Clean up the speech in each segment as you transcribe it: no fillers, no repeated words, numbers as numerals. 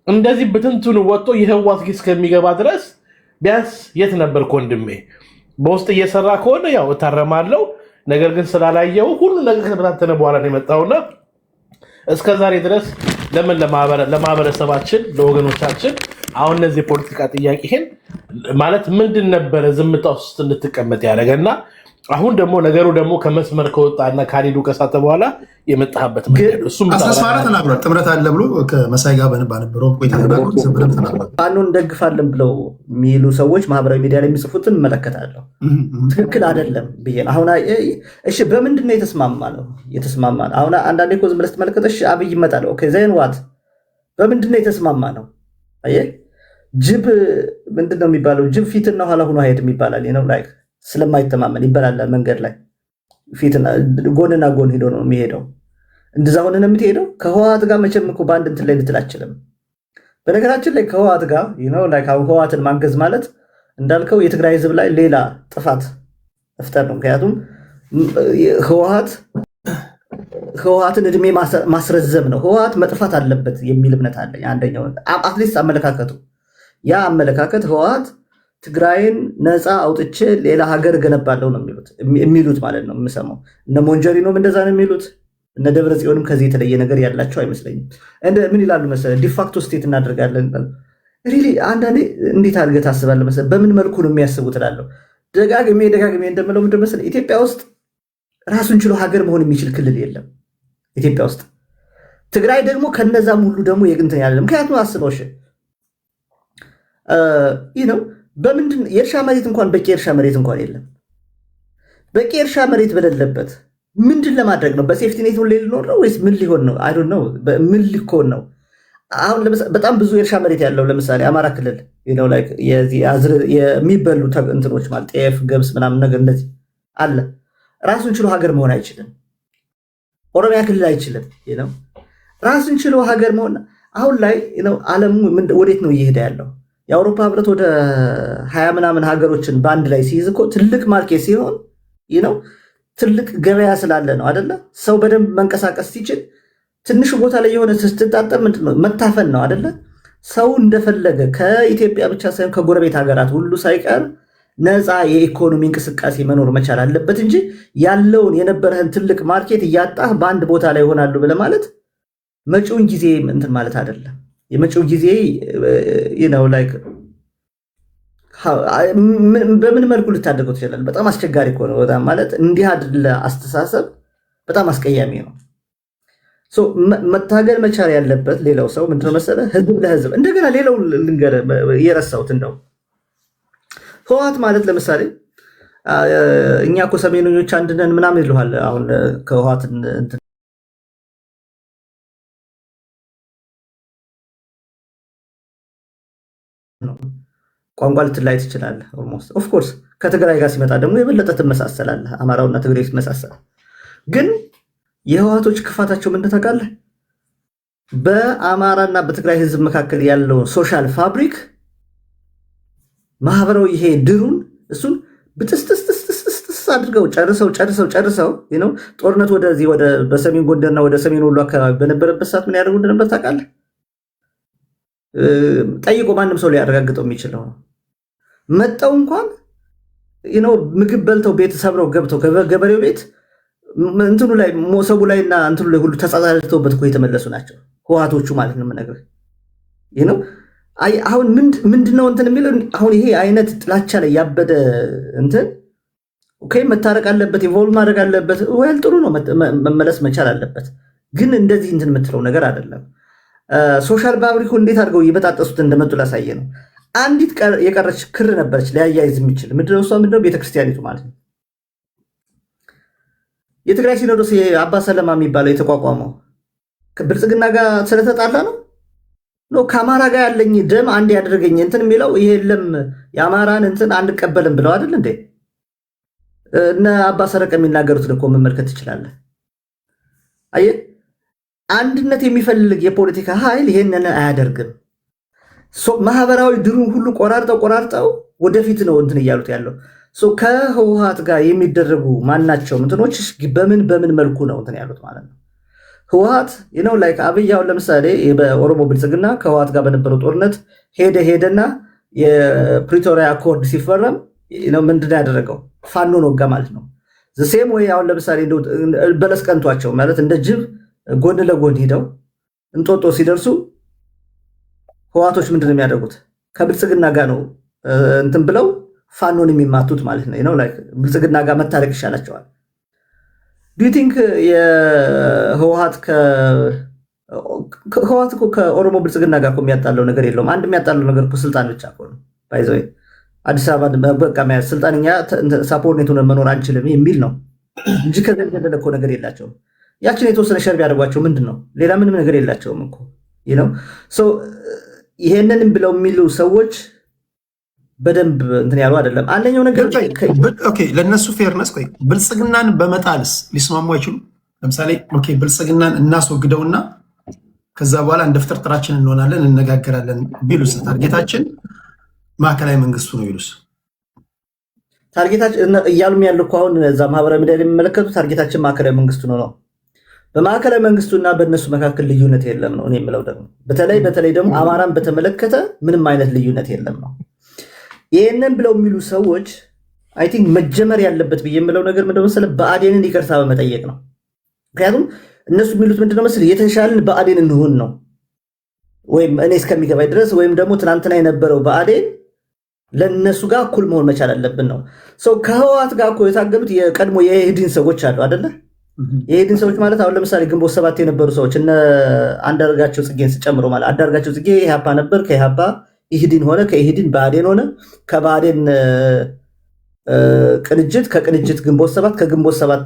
እንደዚህ ብትንቱን ወጥቶ የህዋት ኪስ ከሚገባ ድረስ ቢያንስ የት ነበርክ ወንድሜ? በውስጥ እየሰራ ከሆነ ያው እታረማለሁ። ነገር ግን ስላላየው ሁሉ ነገር ከተበታተነ በኋላ ነው የመጣውና እስከዛሬ ድረስ ለምን ለማህበረሰባችን ለወገኖቻችን አሁን እነዚህ የፖለቲካ ጥያቄህን ማለት ምንድን ነበረ ዝምታ ውስጥ እንድትቀመጥ ያደረገና አሁን ደግሞ ነገሩ ደግሞ ከመስመር ከወጣና ካሊዱ ከሳተ በኋላ የመጣበት መንገድ እሱም አሳስማራ ተናግሯል። ጥምረት አለ ብሎ ከመሳይ ጋር ባነበረው ቆይታ ተናግሯል። ፋኖን እንደግፋለን ብለው የሚሉ ሰዎች ማህበራዊ ሚዲያ ላይ የሚጽፉትን እመለከታለሁ። ትክክል አይደለም ብዬ አሁን እሺ፣ በምንድን ነው የተስማማ ነው? አሁን አንዳንዴ እኮ ዝም ብለህ ስትመለከት እሺ አብይ ይመጣል፣ ኦኬ ዘይን ዋት፣ በምንድን ነው የተስማማ ነው? አየህ ጅብ ምንድን ነው የሚባለው? ጅብ ፊትና ኋላ ሆኖ አይሄድም ይባላል ነው ላይክ ስለማይተማመን ይበላል መንገድ ላይ ፊትና ጎንና ጎን ሄዶ ነው የሚሄደው። እንደዛ ሆነ ነው የምትሄደው። ከህወሓት ጋር መቼም እኮ በአንድ እንትን ላይ ልትል አትችልም። በነገራችን ላይ ከህወሓት ጋር ላይክ ህወሓትን ማንገዝ ማለት እንዳልከው የትግራይ ህዝብ ላይ ሌላ ጥፋት መፍጠር ነው። ምክንያቱም ህወሓትን እድሜ ማስረዘም ነው። ህወሓት መጥፋት አለበት የሚል እምነት አለ። አንደኛው አትሊስት አመለካከቱ ያ አመለካከት ህወሓት ትግራይን ነፃ አውጥቼ ሌላ ሀገር ገነባለሁ ነው የሚሉት ማለት ነው የምሰማው። እነ ሞንጀሪኖም እንደዛ ነው የሚሉት። እነ ደብረ ጽዮንም ከዚህ የተለየ ነገር ያላቸው አይመስለኝም። ምን ይላሉ መሰለህ? ዲፋክቶ ስቴት እናደርጋለን። ሪሊ አንዳንዴ እንዴት አድርገህ ታስባለህ መሰለህ? በምን መልኩ ነው የሚያስቡት እላለሁ። ደጋግሜ እንደምለው ምንድን መሰለህ? ኢትዮጵያ ውስጥ ራሱን ችሎ ሀገር መሆን የሚችል ክልል የለም ኢትዮጵያ ውስጥ። ትግራይ ደግሞ ከነዛም ሁሉ ደግሞ የግንትን ያለ ምክንያቱም አስበው ይህ ነው በምንድን የእርሻ መሬት እንኳን በቂ የእርሻ መሬት እንኳን የለም። በቂ የእርሻ መሬት በሌለበት ምንድን ለማድረግ ነው? በሴፍቲ ኔት ሊኖር ነው ወይስ ምን ሊሆን ነው? አይ ዶንት ኖ ምን ሊሆን ነው? አሁን በጣም ብዙ የእርሻ መሬት ያለው ለምሳሌ አማራ ክልል የሚበሉ እንትኖች ማለት ጤፍ፣ ገብስ ምናምን ነገር እንደዚህ አለ። ራሱን ችሎ ሀገር መሆን አይችልም። ኦሮሚያ ክልል አይችልም። ራሱን ችሎ ሀገር መሆን አሁን ላይ ዓለሙ ወዴት ነው እየሄደ ያለው? የአውሮፓ ህብረት ወደ 20 ምናምን ሀገሮችን በአንድ ላይ ሲይዝ እኮ ትልቅ ማርኬት ሲሆን ትልቅ ገበያ ስላለ ነው አይደለ? ሰው በደንብ መንቀሳቀስ ሲችል ትንሹ ቦታ ላይ የሆነ ስትጣጠም ምንድነው መታፈን ነው አይደለ? ሰው እንደፈለገ ከኢትዮጵያ ብቻ ሳይሆን ከጎረቤት ሀገራት ሁሉ ሳይቀር ነፃ የኢኮኖሚ እንቅስቃሴ መኖር መቻል አለበት እንጂ ያለውን የነበረህን ትልቅ ማርኬት እያጣህ በአንድ ቦታ ላይ ይሆናሉ ብለህ ማለት መጪውን ጊዜ እንትን ማለት አይደለም። የመጪው ጊዜ በምን መልኩ ልታደርገው ትችላለህ? በጣም አስቸጋሪ እኮ ነው። በጣም ማለት እንዲህ አይደለ አስተሳሰብ በጣም አስቀያሚ ነው። መታገል መቻል ያለበት ሌላው ሰው ምንድነው መሰለህ? ህዝብ ለህዝብ እንደገና ሌላው ልንገርህ የረሳሁት እንደው ህወሓት ማለት ለምሳሌ እኛ እኮ ሰሜነኞች አንድ ነን ምናምን ይሉሃል። አሁን ከህወሓት ቋንቋ ልትላይ ትችላለህ። ኦልሞስት ኦፍኮርስ ከትግራይ ጋር ሲመጣ ደግሞ የበለጠ ትመሳሰላለህ። አማራውና ትግራይ ሲመሳሰል ግን የህወሓቶች ክፋታቸው ምን ታውቃለህ? በአማራና በትግራይ ህዝብ መካከል ያለውን ሶሻል ፋብሪክ ማህበራዊ ይሄ ድሩን እሱን ብጥስጥስጥስጥስ አድርገው ጨርሰው ጦርነት ወደዚህ ወደ በሰሜን ጎንደርና ወደ ሰሜን ወሎ አካባቢ በነበረበት ሰዓት ምን ያደርጉ እንደነበር ታውቃለህ? ጠይቆ ማንም ሰው ሊያረጋግጠው የሚችለው ነው። መጠው እንኳን ምግብ በልተው ቤት ሰብረው ገብተው ገበሬው ቤት እንትኑ ላይ ሞሰቡ ላይና እንትኑ ላይ ሁሉ ተጻጻልተውበት እኮ የተመለሱ ናቸው ህወሓቶቹ ማለት ነው የምነግርህ። አሁን ምንድነው እንትን የሚለው አሁን ይሄ አይነት ጥላቻ ላይ ያበደ እንትን ኦኬ መታረቅ አለበት፣ ኢቮልቭ ማድረግ አለበት። ወይል ጥሩ ነው መመለስ መቻል አለበት። ግን እንደዚህ እንትን የምትለው ነገር አይደለም። ሶሻል ፋብሪኩ እንዴት አድርገው እየበጣጠሱት እንደመጡ ላሳየ ነው። አንዲት የቀረች ክር ነበረች ሊያያይዝ የሚችል ምንድነው? እሷ ምንድነው? ቤተክርስቲያኒቱ ማለት ነው። የትግራይ ሲኖዶስ አባ ሰለማ የሚባለው የተቋቋመው ብልጽግና ጋር ስለተጣላ ነው። ከአማራ ጋር ያለኝ ደም አንድ ያደረገኝ እንትን የሚለው ይሄ የለም የአማራን እንትን አንቀበልም ብለው አይደል እንዴ? እነ አባ ሰረቀ የሚናገሩትን እኮ መመልከት ትችላለህ። አየህ፣ አንድነት የሚፈልግ የፖለቲካ ኃይል ይሄንን አያደርግም። ማህበራዊ ድሩን ሁሉ ቆራርጠው ወደፊት ነው እንትን እያሉት ያለው። ከህወሓት ጋር የሚደረጉ ማናቸው እንትኖች በምን መልኩ ነው እንትን ያሉት ማለት ነው። ህወሓት ላይክ አብይ አሁን ለምሳሌ በኦሮሞ ብልጽግና ከህወሓት ጋር በነበረው ጦርነት ሄደና የፕሪቶሪያ አኮርድ ሲፈረም ምንድን ያደረገው ፋኖን ወጋ ማለት ነው። ዘሴም ወይ አሁን ለምሳሌ በለስ ቀንቷቸው ማለት እንደ ጅብ ጎን ለጎን ሂደው እንጦጦ ሲደርሱ ህወሓቶች ምንድን ነው የሚያደርጉት? ከብልጽግና ጋር ነው እንትን ብለው ፋኖን የሚማቱት ማለት ነው። ላይክ ብልጽግና ጋር መታረቅ ይሻላቸዋል። ዱ ዩ ቲንክ የህወሓት ከኦሮሞ ብልጽግና ጋር የሚያጣለው ነገር የለውም። አንድ የሚያጣለው ነገር ስልጣን ብቻ ነው። ባይዘው አዲስ አበባ በቃ ስልጣንኛ ሳፖርኔት ሆነን መኖር አንችልም የሚል ነው እንጂ ከዚህ የዘለለ እኮ ነገር የላቸውም። ያችን የተወሰነ ሸር ቢያደርጓቸው ምንድን ነው ሌላ ምንም ነገር የላቸውም እኮ ይሄንንም ብለው የሚሉ ሰዎች በደንብ እንትን ያሉ አይደለም። አንደኛው ነገር ለነሱ ፌርነስ ብልጽግናን በመጣልስ ሊስማሙ አይችሉም። ለምሳሌ ብልጽግናን እናስወግደውና ከዛ በኋላ እንደ ፍጥርጥራችን እንሆናለን እንነጋገራለን ቢሉስ ታርጌታችን ማዕከላዊ መንግስቱ ነው ቢሉስ? ታርጌታችን እያሉም ያለው እኮ አሁን እዛ ማህበራዊ ሚዲያ ላይ የሚመለከቱ ታርጌታችን ማዕከላዊ መንግስቱ ነው። በማዕከላዊ መንግስቱና በእነሱ መካከል ልዩነት የለም ነው እኔ የምለው። ደግሞ በተለይ ደግሞ አማራን በተመለከተ ምንም አይነት ልዩነት የለም ነው። ይህንን ብለው የሚሉ ሰዎች አይ ቲንክ መጀመር ያለበት ብዬ የምለው ነገር ምንድን መሰለህ ብአዴንን ይቅርታ በመጠየቅ ነው። ምክንያቱም እነሱ የሚሉት ምንድነው መሰለህ የተሻለን ብአዴን እንሁን ነው፣ ወይም እኔ እስከሚገባኝ ድረስ ወይም ደግሞ ትናንትና የነበረው ብአዴን ለእነሱ ጋር እኩል መሆን መቻል አለብን ነው። ከህወሓት ጋር እኮ የታገሉት የቀድሞ የኢህዴን ሰዎች አሉ አይደለ? የኢህዴን ሰዎች ማለት አሁን ለምሳሌ ግንቦት ሰባት የነበሩ ሰዎች እነ አንዳርጋቸው ጽጌን ስጨምሮ ማለት አንዳርጋቸው ጽጌ ኢህአፓ ነበር፣ ከኢህአፓ ኢህዴን ሆነ፣ ከኢህዴን ብአዴን ሆነ፣ ከባዴን ቅንጅት፣ ከቅንጅት ግንቦት ሰባት፣ ከግንቦት ሰባት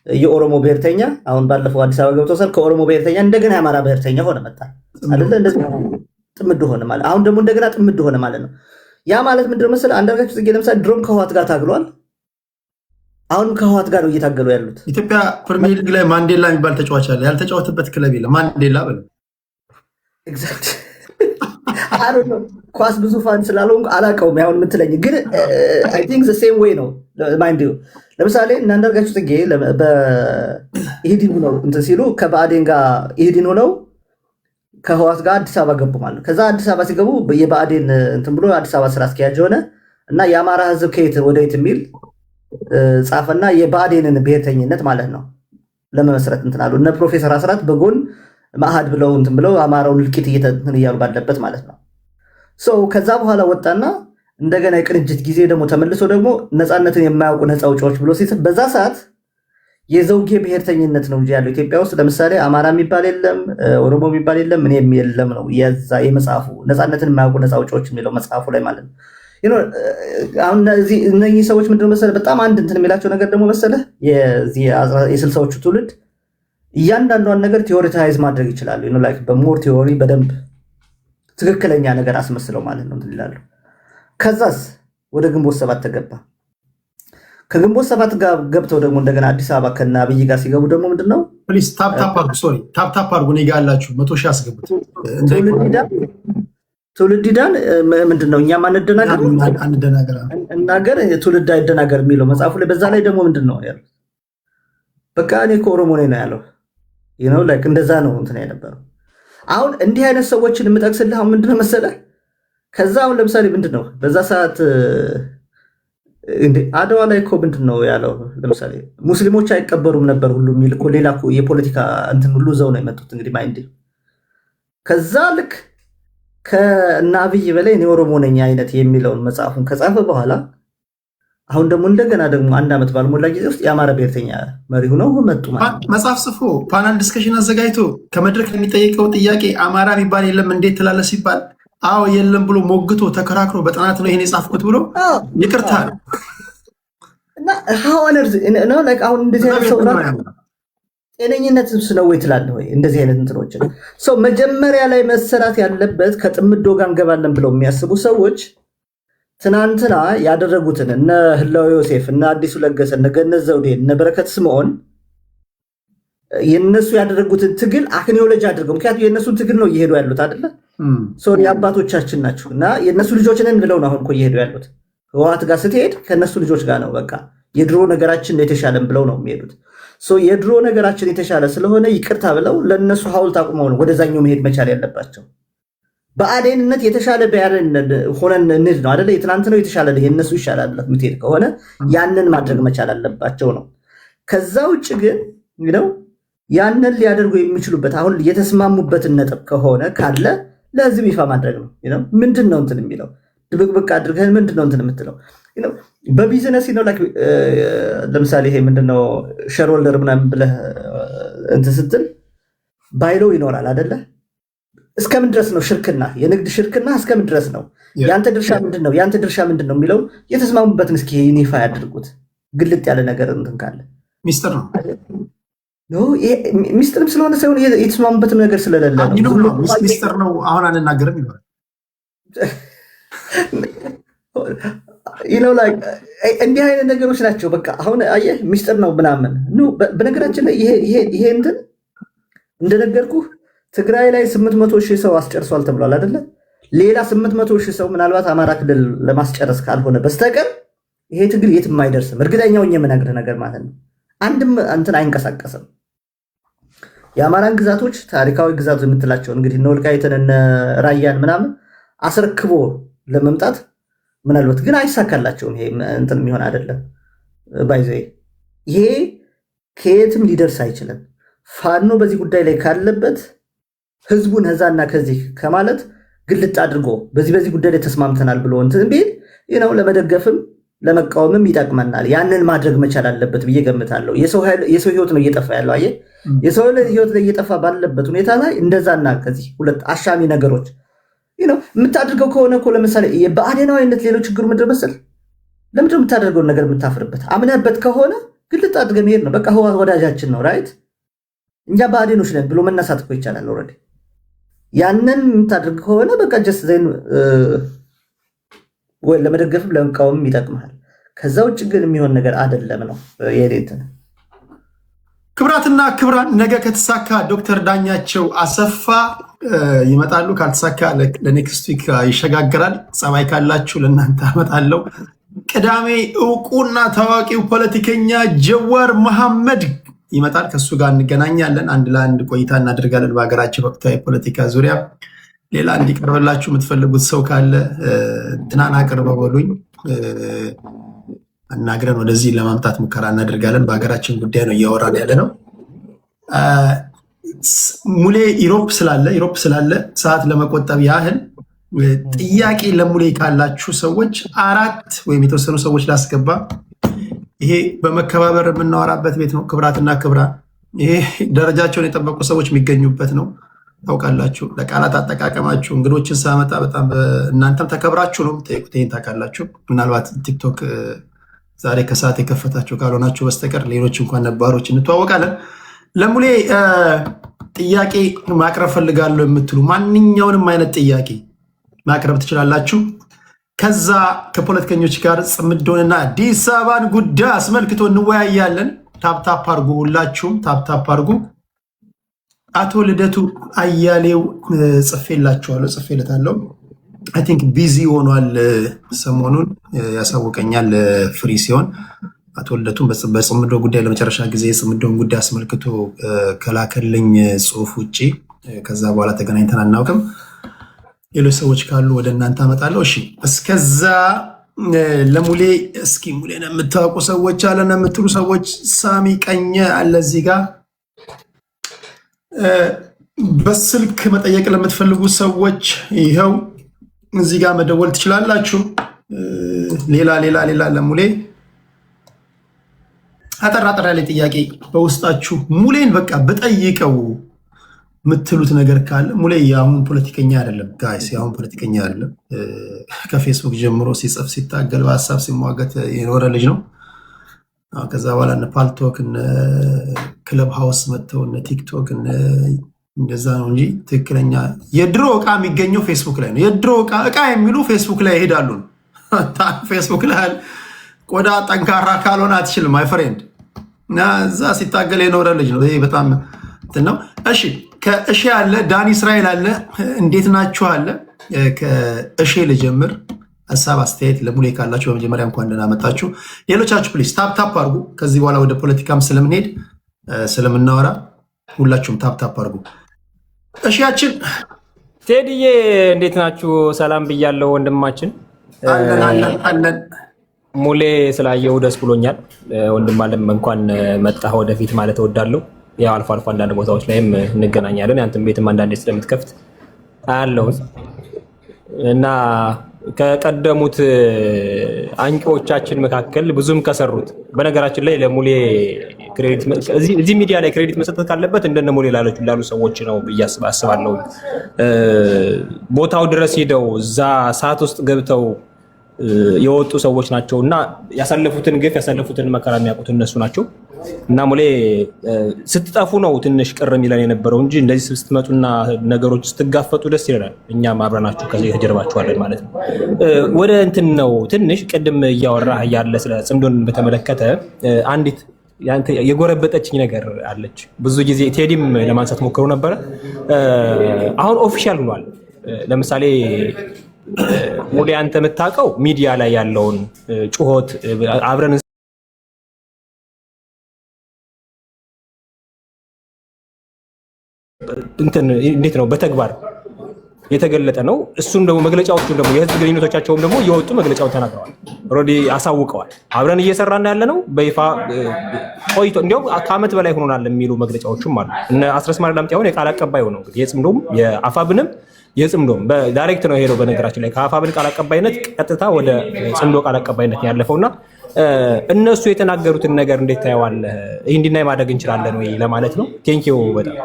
የኦሮሞ ብሔርተኛ አሁን ባለፈው አዲስ አበባ ገብቶ ሰር ከኦሮሞ ብሔርተኛ እንደገና የአማራ ብሔርተኛ ሆነ መጣ አይደለ? እንደዚህ ጥምድ ሆነ ማለት አሁን ደግሞ እንደገና ጥምድ ሆነ ማለት ነው። ያ ማለት ምንድነው መሰለህ አንዳርጋቸው ጽጌ ለምሳሌ ድሮም ከህወሓት ጋር ታግሏል። አሁንም ከህወሓት ጋር ነው እየታገሉ ያሉት። ኢትዮጵያ ፕሪሚየር ሊግ ላይ ማንዴላ የሚባል ተጫዋች አለ። ያልተጫወተበት ክለብ የለም። ማንዴላ በለ ኤግዛክት አሁን ኳስ ብዙ ፋን ስላልሆንኩ አላውቀውም። ያሁን የምትለኝ ግን አይ ቲንክ ዘ ሴም ዌይ ነው ማይንድ ዩ። ለምሳሌ እና አንዳርጋቸው ጽጌ በኢህዴን ሆነው እንትን ሲሉ ከብአዴን ጋር ኢህዴን ሆነው ከህወሓት ጋር አዲስ አበባ ገቡ ማለት ነው። ከዛ አዲስ አበባ ሲገቡ የብአዴን እንትን ብሎ አዲስ አበባ ስራ አስኪያጅ ሆነ እና የአማራ ህዝብ ከየት ወደ የት የሚል ጻፈና የብአዴንን ብሔርተኝነት ማለት ነው ለመመስረት እንትን አሉ። እነ ፕሮፌሰር አስራት በጎን ማዕሃድ ብለው እንትን ብለው አማራውን እልቂት እንትን እያሉ ባለበት ማለት ነው። ከዛ በኋላ ወጣና እንደገና የቅንጅት ጊዜ ደግሞ ተመልሶ ደግሞ ነፃነትን የማያውቁ ነፃ አውጪዎች ብሎ ሲጽፍ በዛ ሰዓት የዘውጌ ብሔርተኝነት ነው እንጂ ያለው ኢትዮጵያ ውስጥ ለምሳሌ አማራ የሚባል የለም፣ ኦሮሞ የሚባል የለም፣ እኔም የለም ነው የዛ የመጽሐፉ ነፃነትን የማያውቁ ነፃ አውጪዎች የሚለው መጽሐፉ ላይ ማለት ነው። አሁን እነዚህ ሰዎች ምንድነው መሰለህ በጣም አንድ እንትን የሚላቸው ነገር ደግሞ መሰለህ የስልሳዎቹ ትውልድ እያንዳንዷን ነገር ቲዮሪታይዝ ማድረግ ይችላሉ። ላይክ በሞር ቲዮሪ በደንብ ትክክለኛ ነገር አስመስለው ማለት ነው ይላሉ። ከዛስ ወደ ግንቦት ሰባት ተገባ። ከግንቦት ሰባት ጋር ገብተው ደግሞ እንደገና አዲስ አበባ ከና አብይ ጋር ሲገቡ ደግሞ ምንድነው ፕሊዝ ታፕ አድርጉ እኔ ጋር ያላችሁ 100 ሺህ አስገቡት። ትውልድ ዳን ምንድነው እኛ አንደናገር ትውልድ አይደናገር የሚለው መጽሐፉ ላይ በዛ ላይ ደግሞ ምንድነው ያለው በቃ እኔ ከኦሮሞ ነኝ ነው ያለው። ላይክ እንደዛ ነው እንትን የነበረው። አሁን እንዲህ አይነት ሰዎችን የምጠቅስልህ አሁን ምንድነው መሰለህ ከዛ አሁን ለምሳሌ ምንድነው በዛ ሰዓት አድዋ ላይ እኮ ምንድነው ያለው ለምሳሌ ሙስሊሞች አይቀበሩም ነበር ሁሉ የሚል እኮ ሌላ እኮ የፖለቲካ እንትን ሁሉ ዘው ነው የመጡት እንግዲህ ማይንድ። ከዛ ልክ ከእነ አብይ በላይ እኔ ኦሮሞ ነኝ አይነት የሚለውን መጽሐፉን ከጻፈ በኋላ አሁን ደግሞ እንደገና ደግሞ አንድ ዓመት ባልሞላ ጊዜ ውስጥ የአማራ ብሔርተኛ መሪ ሆነው መጡ ማለት መጽሐፍ ጽፎ ፓናል ዲስከሽን አዘጋጅቶ ከመድረክ የሚጠየቀው ጥያቄ አማራ የሚባል የለም እንዴት ትላለህ ሲባል አዎ የለም ብሎ ሞግቶ ተከራክሮ በጥናት ነው ይሄን የጻፍኩት ብሎ ይቅርታ እና ነው ላይክ አሁን እንደዚህ አይነት ሰው ጤነኝነት ነው ወይ ትላለህ ወይ? እንደዚህ አይነት እንትኖችን መጀመሪያ ላይ መሰራት ያለበት ከጥምዶ ጋር እንገባለን ብለው የሚያስቡ ሰዎች ትናንትና ያደረጉትን እነ ህላዊ ዮሴፍ እነ አዲሱ ለገሰ እነ ገነት ዘውዴ እነ በረከት ስምዖን የነሱ ያደረጉትን ትግል አክኒዮሎጂ አድርገው ምክንያቱም የነሱን ትግል ነው እየሄዱ ያሉት አይደለ? የአባቶቻችን ናቸው እና የነሱ ልጆች ነን ብለው ነው አሁን እኮ እየሄዱ ያሉት። ህወሓት ጋር ስትሄድ ከነሱ ልጆች ጋር ነው በቃ የድሮ ነገራችን የተሻለን ብለው ነው የሚሄዱት። የድሮ ነገራችን የተሻለ ስለሆነ ይቅርታ ብለው ለእነሱ ሐውልት አቁመው ነው ወደዛኛው መሄድ መቻል ያለባቸው። በአዴንነት የተሻለ ሆነን እንሂድ ነው አይደለ? የትናንት ነው የተሻለ የእነሱ ይሻላል የምትሄድ ከሆነ ያንን ማድረግ መቻል አለባቸው ነው። ከዛ ውጭ ግን ነው ያንን ሊያደርጉ የሚችሉበት አሁን የተስማሙበትን ነጥብ ከሆነ ካለ ለህዝብ ይፋ ማድረግ ነው። ምንድን ነው እንትን የሚለው ድብቅብቅ አድርገን ምንድን ነው እንትን የምትለው በቢዝነስ ነው። ለምሳሌ ይሄ ምንድነው ሼርሆልደር ምናምን ብለህ እንትን ስትል ባይለው ይኖራል አይደለ? እስከምን ድረስ ነው ሽርክና፣ የንግድ ሽርክና እስከምን ድረስ ነው? ያንተ ድርሻ ምንድነው? ያንተ ድርሻ ምንድነው የሚለው የተስማሙበትን እስኪ ይፋ ያድርጉት። ግልጥ ያለ ነገር እንትን ካለ ሚስጥር ነው። ሚስጥርም ስለሆነ ሳይሆን የተስማሙበትም ነገር ስለሌለ ነው። ሚስጥር ነው አሁን አንናገርም ይኖራል። እንዲህ አይነት ነገሮች ናቸው። በቃ አሁን አየህ ሚስጥር ነው ምናምን። በነገራችን ላይ ይሄ እንትን እንደነገርኩህ ትግራይ ላይ 800,000 ሰው አስጨርሷል ተብሏል አይደለ? ሌላ 800,000 ሰው ምናልባት አማራ ክልል ለማስጨረስ ካልሆነ በስተቀር ይሄ ትግል የትም አይደርስም። እርግጠኛው የምነግርህ ነገር ማለት ነው። አንድም እንትን አይንቀሳቀስም። የአማራን ግዛቶች ታሪካዊ ግዛቶች የምትላቸው እንግዲህ እነ ወልቃይትን እነ ራያን ምናምን አስረክቦ ለመምጣት ምናልባት ግን አይሳካላቸውም። ይሄ እንትን የሚሆን አይደለም። ባይዘ ይሄ ከየትም ሊደርስ አይችልም። ፋኖ በዚህ ጉዳይ ላይ ካለበት ህዝቡን ህዛና ከዚህ ከማለት ግልጥ አድርጎ በዚህ ጉዳይ ላይ ተስማምተናል ብሎ እንትን ቢል ለመደገፍም ለመቃወምም ይጠቅመናል። ያንን ማድረግ መቻል አለበት ብዬ ገምታለሁ። የሰው ህይወት ነው እየጠፋ ያለው። አየህ የሰው ህይወት ላይ እየጠፋ ባለበት ሁኔታ ላይ እንደዛና ከዚህ ሁለት አሻሚ ነገሮች የምታደርገው ከሆነ እኮ ለምሳሌ በአዴናዊነት ሌሎች ችግሩ ምድር መሰል ለምንድነው የምታደርገውን ነገር የምታፍርበት? አምነህበት ከሆነ ግልጥ አድርገህ መሄድ ነው። በቃ ህወሓት ወዳጃችን ነው ራይት፣ እኛ በአዴኖች ነን ብሎ መነሳት እኮ ይቻላል። ኦልሬዲ ያንን የምታደርግ ከሆነ በቃ ጀስት ዜን ወይ ለመደገፍም ለመቃወምም ይጠቅማል። ከዛ ውጭ ግን የሚሆን ነገር አይደለም ነው የኔት። ክብራትና ክብራን ነገ ከተሳካ ዶክተር ዳኛቸው አሰፋ ይመጣሉ። ካልተሳካ ለኔክስት ዊክ ይሸጋግራል። ጸባይ ካላችሁ ለእናንተ አመጣለሁ። ቅዳሜ እውቁና ታዋቂው ፖለቲከኛ ጀዋር መሐመድ ይመጣል። ከሱ ጋር እንገናኛለን። አንድ ለአንድ ቆይታ እናደርጋለን በሀገራችን ወቅታዊ ፖለቲካ ዙሪያ። ሌላ እንዲቀርብላችሁ የምትፈልጉት ሰው ካለ እንትናን አቅርበው በሉኝ፣ አናግረን ወደዚህ ለማምጣት ሙከራ እናደርጋለን። በሀገራችን ጉዳይ ነው እያወራን ያለ ነው። ሙሌ ኢሮፕ ስላለ ሰዓት ለመቆጠብ ያህል ጥያቄ ለሙሌ ካላችሁ ሰዎች 4 ወይም የተወሰኑ ሰዎች ላስገባ። ይሄ በመከባበር የምናወራበት ቤት ነው። ክብራትና ክብራን፣ ይሄ ደረጃቸውን የጠበቁ ሰዎች የሚገኙበት ነው። ታውቃላችሁ፣ ለቃላት አጠቃቀማችሁ እንግዶችን ሳመጣ በጣም እናንተም ተከብራችሁ ነው የምትጠይቁት። ይሄን ታውቃላችሁ። ምናልባት ቲክቶክ ዛሬ ከሰዓት የከፈታችሁ ካልሆናችሁ በስተቀር ሌሎች እንኳን ነባሮች እንተዋወቃለን። ለሙሌ ጥያቄ ማቅረብ ፈልጋለሁ የምትሉ ማንኛውንም አይነት ጥያቄ ማቅረብ ትችላላችሁ። ከዛ ከፖለቲከኞች ጋር ጽምዶንና አዲስ አበባን ጉዳይ አስመልክቶ እንወያያለን። ታፕታፕ አርጉ፣ ሁላችሁም ታፕታፕ አርጉ። አቶ ልደቱ አያሌው ጽፌለታለሁ። አይ ቲንክ ቢዚ ሆኗል ሰሞኑን፣ ያሳውቀኛል ፍሪ ሲሆን። አቶ ልደቱን በጽምዶ ጉዳይ ለመጨረሻ ጊዜ የጽምዶን ጉዳይ አስመልክቶ ከላከልኝ ጽሁፍ ውጭ ከዛ በኋላ ተገናኝተን አናውቅም። ሌሎች ሰዎች ካሉ ወደ እናንተ አመጣለሁ። እሺ፣ እስከዛ ለሙሌ እስኪ ሙሌን የምታውቁ ሰዎች አለን የምትሉ ሰዎች ሳሚ ቀኘ አለ እዚህ ጋር። በስልክ መጠየቅ ለምትፈልጉ ሰዎች ይኸው እዚህ ጋር መደወል ትችላላችሁ። ሌላ ለሙሌ አጠራጠር ያለ ጥያቄ በውስጣችሁ ሙሌን በቃ ብጠይቀው የምትሉት ነገር ካለ ሙሌ የአሁን ፖለቲከኛ አይደለም ጋይስ፣ የአሁን ፖለቲከኛ አይደለም። ከፌስቡክ ጀምሮ ሲጽፍ ሲታገል በሀሳብ ሲሟገት የኖረ ልጅ ነው። ከዛ በኋላ እነ ፓልቶክ እነ ክለብ ሃውስ መጥተው እነ ቲክቶክ እንደዛ ነው እንጂ ትክክለኛ የድሮ እቃ የሚገኘው ፌስቡክ ላይ ነው። የድሮ እቃ የሚሉ ፌስቡክ ላይ ይሄዳሉ። ፌስቡክ ላይ ቆዳ ጠንካራ ካልሆነ አትችልም ማይ ፍሬንድ። እና እዛ ሲታገል የኖረ ልጅ ነው። ይሄ በጣም እንትን ነው። እሺ፣ ከእሺ አለ ዳኒ እስራኤል አለ። እንዴት ናችሁ አለ። ከእሺ ልጀምር። ሐሳብ አስተያየት ለሙሌ ካላችሁ በመጀመሪያ እንኳን ደህና መጣችሁ። ሌሎቻችሁ ፕሊዝ ታፕ አድርጉ። ከዚህ በኋላ ወደ ፖለቲካም ስለምንሄድ ስለምናወራ ሁላችሁም ታፕ አድርጉ። እሺያችን ቴዲዬ እንዴት ናችሁ? ሰላም ብያለሁ ወንድማችን። አለን ሙሌ ስላየው ደስ ብሎኛል። ወንድም አለም እንኳን መጣህ ወደፊት ማለት እወዳለሁ። ያው አልፎ አልፎ አንዳንድ ቦታዎች ላይም እንገናኛለን። ያንተም ቤትም አንዳንዴ ስለምትከፍት አያለሁ እና ከቀደሙት አንቂዎቻችን መካከል ብዙም ከሰሩት በነገራችን ላይ ለሙሌ ክሬዲት እዚህ ሚዲያ ላይ ክሬዲት መስጠት ካለበት እንደነ ሙሌ ላሉ ሰዎች ነው ብዬ አስባለሁ። ቦታው ድረስ ሄደው እዛ ሰዓት ውስጥ ገብተው የወጡ ሰዎች ናቸው እና ያሳለፉትን ግፍ ያሳለፉትን መከራ የሚያውቁት እነሱ ናቸው። እና ሙሌ ስትጠፉ ነው ትንሽ ቅር የሚለን የነበረው እንጂ እንደዚህ ስትመጡና ነገሮች ስትጋፈጡ ደስ ይላል። እኛም አብረናችሁ ከዚህ ከጀርባችኋለን ማለት ነው። ወደ እንትን ነው ትንሽ ቅድም እያወራህ ያለ ስለ ጽምዶን በተመለከተ አንዲት የጎረበጠችኝ ነገር አለች። ብዙ ጊዜ ቴዲም ለማንሳት ሞክሮ ነበረ። አሁን ኦፊሻል ሆኗል። ለምሳሌ ሙሌ አንተ የምታውቀው ሚዲያ ላይ ያለውን ጩኸት አብረን እንዴት ነው በተግባር የተገለጠ ነው። እሱም ደግሞ መግለጫዎቹን ደግሞ የህዝብ ግንኙነቶቻቸውም ደግሞ የወጡ መግለጫውን ተናግረዋል። ኦልሬዲ አሳውቀዋል። አብረን እየሰራን ያለ ነው በይፋ ቆይቶ እንዲያውም ከዓመት በላይ ሆኖናል የሚሉ መግለጫዎችም አሉ። እነ አስረስ ማርዳምጤ አሁን የቃል አቀባይ ሆነው እንግዲህ የጽምዶም የአፋብንም የጽምዶም በዳይሬክት ነው የሄደው። በነገራችን ላይ ከአፋብን ቃል አቀባይነት ቀጥታ ወደ ጽምዶ ቃል አቀባይነት ያለፈውና እነሱ የተናገሩትን ነገር እንዴት ታየዋለህ? ይህ እንዲናይ ማድረግ እንችላለን ወይ ለማለት ነው። ቴንኪው በጣም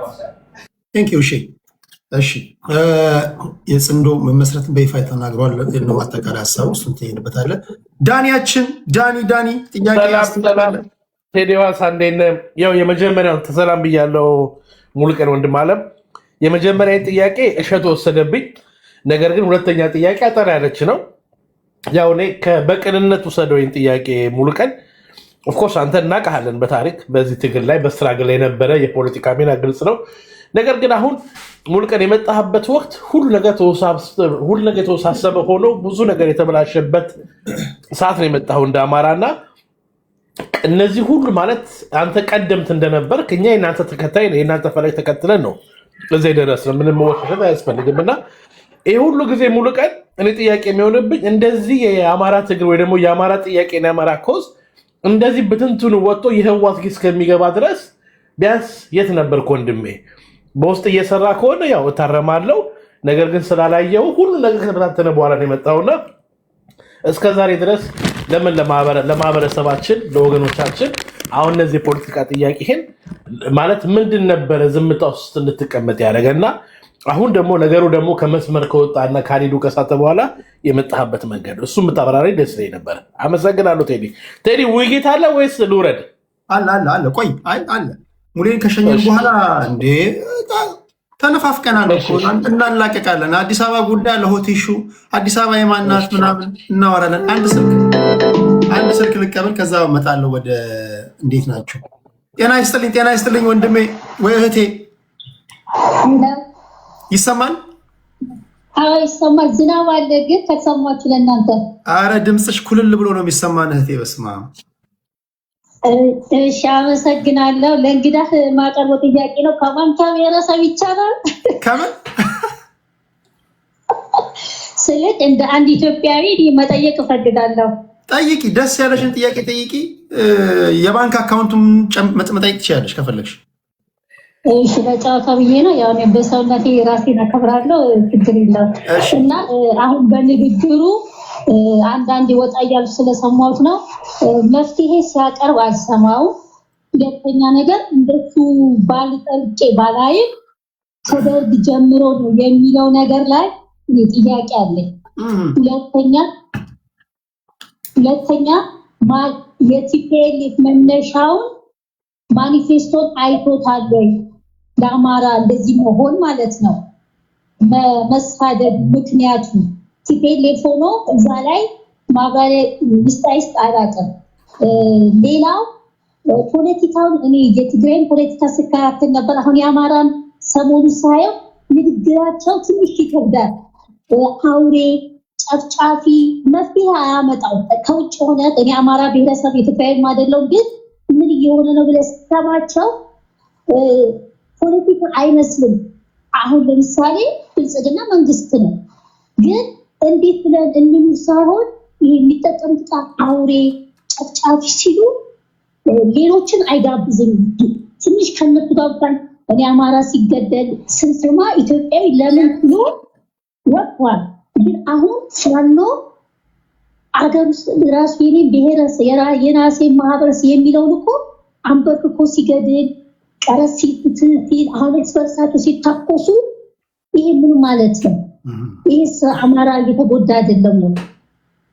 ቴንኪው። እሺ የጽምዶ መመስረትን በይፋ ተናግሯል ነው አጠቃላይ ሀሳቡ። እሱን ትሄድበታለህ። ዳኒያችን ዳኒ ጥያቄ ያስተላልፋል። ቴዲዋስ አንዴን ያው የመጀመሪያው ተሰላም ብያለሁ ሙሉቀን ወንድም አለም። የመጀመሪያ ጥያቄ እሸቱ ወሰደብኝ። ነገር ግን ሁለተኛ ጥያቄ አጠር ያለች ነው። ያው እኔ በቅንነት ወሰደው ጥያቄ ሙሉቀን ኦፍኮርስ አንተ እናውቃለን በታሪክ በዚህ ትግል ላይ በስትራግል ላይ የነበረ የፖለቲካ ሚና ግልጽ ነው። ነገር ግን አሁን ሙሉቀን የመጣህበት ወቅት ሁሉ ነገር የተወሳሰበ ሆኖ ብዙ ነገር የተበላሸበት ሰዓት ነው የመጣኸው እንደ አማራና እነዚህ ሁሉ ማለት አንተ ቀደምት እንደነበር እኛ የእናንተ ተከታይ ነው የእናንተ ፈለግ ተከትለን ነው እዚህ ደረስን። ምንም መወሻሸት አያስፈልግምና ይሄ ሁሉ ጊዜ ሙሉቀን እኔ ጥያቄ የሚሆንብኝ እንደዚህ የአማራ ትግል ወይ ደግሞ የአማራ ጥያቄ እና የአማራ ኮዝ እንደዚህ ብትንትኑ ወጥቶ የህዋት ጊዜ እስከሚገባ ድረስ ቢያንስ የት ነበርክ ወንድሜ? በውስጥ እየሰራ ከሆነ ያው እታረማለሁ። ነገር ግን ስላላየው ሁሉ ነገር ከተበታተነ በኋላ ነው የመጣውና እስከዛሬ ድረስ ለምን ለማህበረሰባችን ለወገኖቻችን አሁን እነዚህ የፖለቲካ ጥያቄህን ማለት ምንድን ነበረ ዝምታ ውስጥ እንድትቀመጥ ያደረገና አሁን ደግሞ ነገሩ ደግሞ ከመስመር ከወጣና ካሊዱ ከሳተ በኋላ የመጣህበት መንገድ እሱ ምታበራሪ ደስ ይለኝ ነበር። አመሰግናለሁ ቴዲ። ውይይት አለ ወይስ ልውረድ? አለ ቆይ አለ ሙሌን ከሸኘን በኋላ እንዴ ተነፋፍቀናል እኮ እናላቀቃለን። አዲስ አበባ ጉዳይ ለሆቴሹ አዲስ አበባ የማናት ምናምን እናወራለን። አንድ ስልክ ልቀበል ከዛ እመጣለሁ ወደ እንዴት ናቸው? ጤና ይስጥልኝ ወንድሜ ወይ እህቴ። ይሰማል? አዎ ይሰማል። ዝናብ አለ ግን ተሰማችሁ ለእናንተ? አረ ድምፅሽ ኩልል ብሎ ነው የሚሰማን እህቴ። በስማ እሺ አመሰግናለሁ። ለእንግዳህ ማቀርበው ጥያቄ ነው። ከማን ብሔረሰብ ይቻላል? ከምን ስልክ እንደ አንድ ኢትዮጵያዊ መጠየቅ እፈልጋለሁ። ጠይቂ፣ ደስ ያለሽን ጥያቄ ጠይቂ። የባንክ አካውንቱን መጠየቅ ትችያለሽ ከፈለግሽ። እሺ ለጫወታ ብዬ ነው። ያው እኔ በሰውነቴ ራሴን አከብራለሁ፣ ችግር የለውም። እና አሁን በንግግሩ አንዳንድ ወጣ እያሉ ስለሰማሁት ነው መፍትሄ ሲያቀርብ አልሰማው። ሁለተኛ ነገር እንደሱ ባልጠልቄ ባላይም ከደርግ ጀምሮ ነው የሚለው ነገር ላይ ጥያቄ አለኝ። ሁለተኛ የቲፒኤልኤፍ መነሻውን ማኒፌስቶን አይቶታል ወይ? ለአማራ እንደዚህ መሆን ማለት ነው መሳደብ ምክንያቱ ቲፒኤልኤፍ ሆኖ እዛ ላይ ማብራሪያ ይስጣይስ አላውቅም። ሌላው ፖለቲካውን እኔ የትግራይን ፖለቲካ ስከታተል ነበር። አሁን የአማራን ሰሞኑ ሳየው ንግግራቸው ትንሽ ይከብዳል። አውሬ ጨፍጫፊ መፍትሄ አያመጣው። ከውጭ ሆነ እኔ አማራ ብሔረሰብ ኢትዮጵያዊም አይደለም፣ ግን ምን እየሆነ ነው ብለህ ስትሰማቸው ፖለቲካ አይመስልም። አሁን ለምሳሌ ብልጽግና መንግስት ነው፣ ግን እንዴት ብለን እንኑ ሳይሆን ይሄ የሚጠቀሙት ቃል አውሬ ጨፍጫፊ ሲሉ ሌሎችን አይጋብዝም። ትንሽ ከነሱ ጋር እኔ አማራ ሲገደል ስንሰማ ኢትዮጵያዊ ለምን ብሎ ወጥቷል። ግን አሁን ፋኖ አገር ውስጥ ራሱ የኔ ብሔረሰብ የራሴ ማህበረሰብ የሚለውን እኮ አንበርክኮ ሲገድል ቀረስ ሲል አሁን ኤክስፐርሳቸው ሲታኮሱ ይሄ ምን ማለት ነው? ይህስ አማራ እየተጎዳ አይደለም ነው?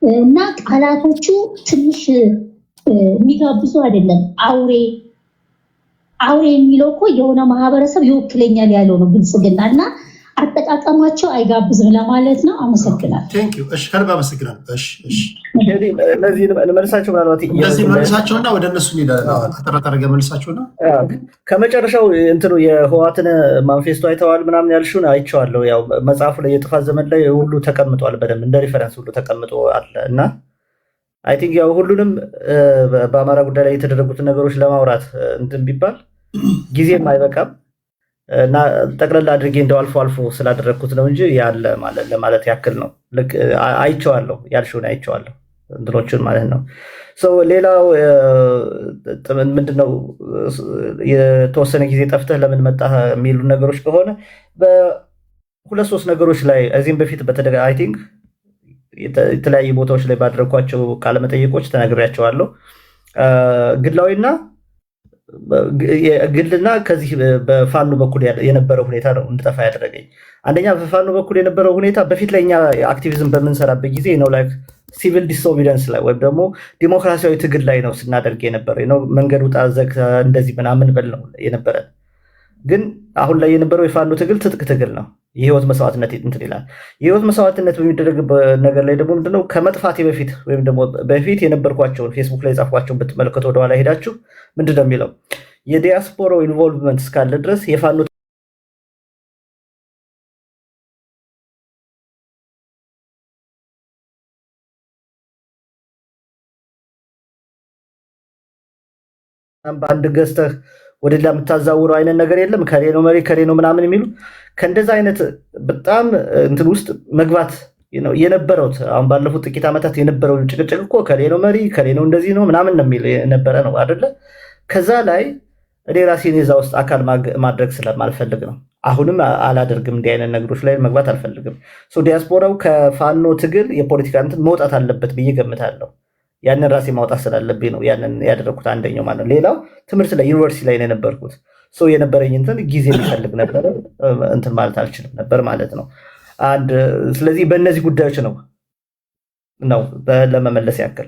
እና ቃላቶቹ ትንሽ የሚጋብዙ አይደለም። አውሬ የሚለው እኮ የሆነ ማህበረሰብ ይወክለኛል ያለው ነው ብልጽግና፣ እና አጠቃቀማቸው አይጋብዝም ለማለት ነው። አመሰግናለሁ። እሺ ከልብ አመሰግናለሁ። እነዚህ መልሳቸው ምናልባት እንደዚህ መልሳቸውና ወደ እነሱ አጠራጣረገ መልሳቸውና ከመጨረሻው እንትኑ የህዋትን ማንፌስቶ አይተዋል ምናምን ያልሽውን አይቼዋለሁ። ያው መጽሐፉ ላይ የጥፋት ዘመን ላይ ሁሉ ተቀምጧል፣ በደንብ እንደ ሪፈረንስ ሁሉ ተቀምጦ አለ እና አይ ቲንክ ያው ሁሉንም በአማራ ጉዳይ ላይ የተደረጉትን ነገሮች ለማውራት እንትን ቢባል ጊዜም አይበቃም እና ጠቅለል አድርጌ እንደው አልፎ አልፎ ስላደረግኩት ነው እንጂ ያለ ለማለት ያክል ነው። ልክ አይቼዋለሁ፣ ያልሽውን አይቼዋለሁ እንትኖቹን ማለት ነው። ሌላው ምንድነው የተወሰነ ጊዜ ጠፍተህ ለምን መጣህ የሚሉ ነገሮች ከሆነ በሁለት ሶስት ነገሮች ላይ እዚህም በፊት አይ ቲንክ የተለያዩ ቦታዎች ላይ ባደረኳቸው ቃለመጠይቆች ተናግሬያቸዋለሁ። ግልና ከዚህ በፋኖ በኩል የነበረው ሁኔታ ነው እንድጠፋ ያደረገኝ። አንደኛ በፋኖ በኩል የነበረው ሁኔታ በፊት ላይ እኛ አክቲቪዝም በምንሰራበት ጊዜ ነው ላይክ ሲቪል ዲስኦቢዲየንስ ላይ ወይም ደግሞ ዲሞክራሲያዊ ትግል ላይ ነው ስናደርግ የነበረው ነው። መንገድ ውጣ ዘግተህ እንደዚህ ምናምን በል ነው የነበረ። ግን አሁን ላይ የነበረው የፋኖ ትግል ትጥቅ ትግል ነው። የህይወት መስዋዕትነት እንትን ይላል። የህይወት መስዋዕትነት በሚደረግበት ነገር ላይ ደግሞ ምንድነው ከመጥፋቴ በፊት ወይም ደግሞ በፊት የነበርኳቸውን ፌስቡክ ላይ ጻፍኳቸውን ብትመለከቱ ወደኋላ ሄዳችሁ ምንድነው የሚለው የዲያስፖራው ኢንቮልቭመንት እስካለ ድረስ የፋኖ በአንድ ገዝተህ ወደ ሌላ የምታዛውረው አይነት ነገር የለም። ከሌ ነው መሪ ከሌ ነው ምናምን የሚሉ ከእንደዛ አይነት በጣም እንትን ውስጥ መግባት የነበረው አሁን ባለፉት ጥቂት ዓመታት የነበረው ጭቅጭቅ እኮ ከሌ ነው መሪ ከሌ ነው እንደዚህ ነው ምናምን ነው የሚል የነበረ ነው አይደለ? ከዛ ላይ እኔ ራሴን የዛ ውስጥ አካል ማድረግ ስለማልፈልግ ነው። አሁንም አላደርግም። እንዲህ አይነት ነገሮች ላይ መግባት አልፈልግም። ዲያስፖራው ከፋኖ ትግል የፖለቲካ እንትን መውጣት አለበት ብዬ ገምታለሁ። ያንን ራሴ ማውጣት ስላለብኝ ነው ያንን ያደረኩት አንደኛው ማለት ነው። ሌላው ትምህርት ላይ ዩኒቨርሲቲ ላይ ነው የነበርኩት። የነበረኝ እንትን ጊዜ የሚፈልግ ነበር፣ እንትን ማለት አልችልም ነበር ማለት ነው። ስለዚህ በእነዚህ ጉዳዮች ነው ለመመለስ ያክል።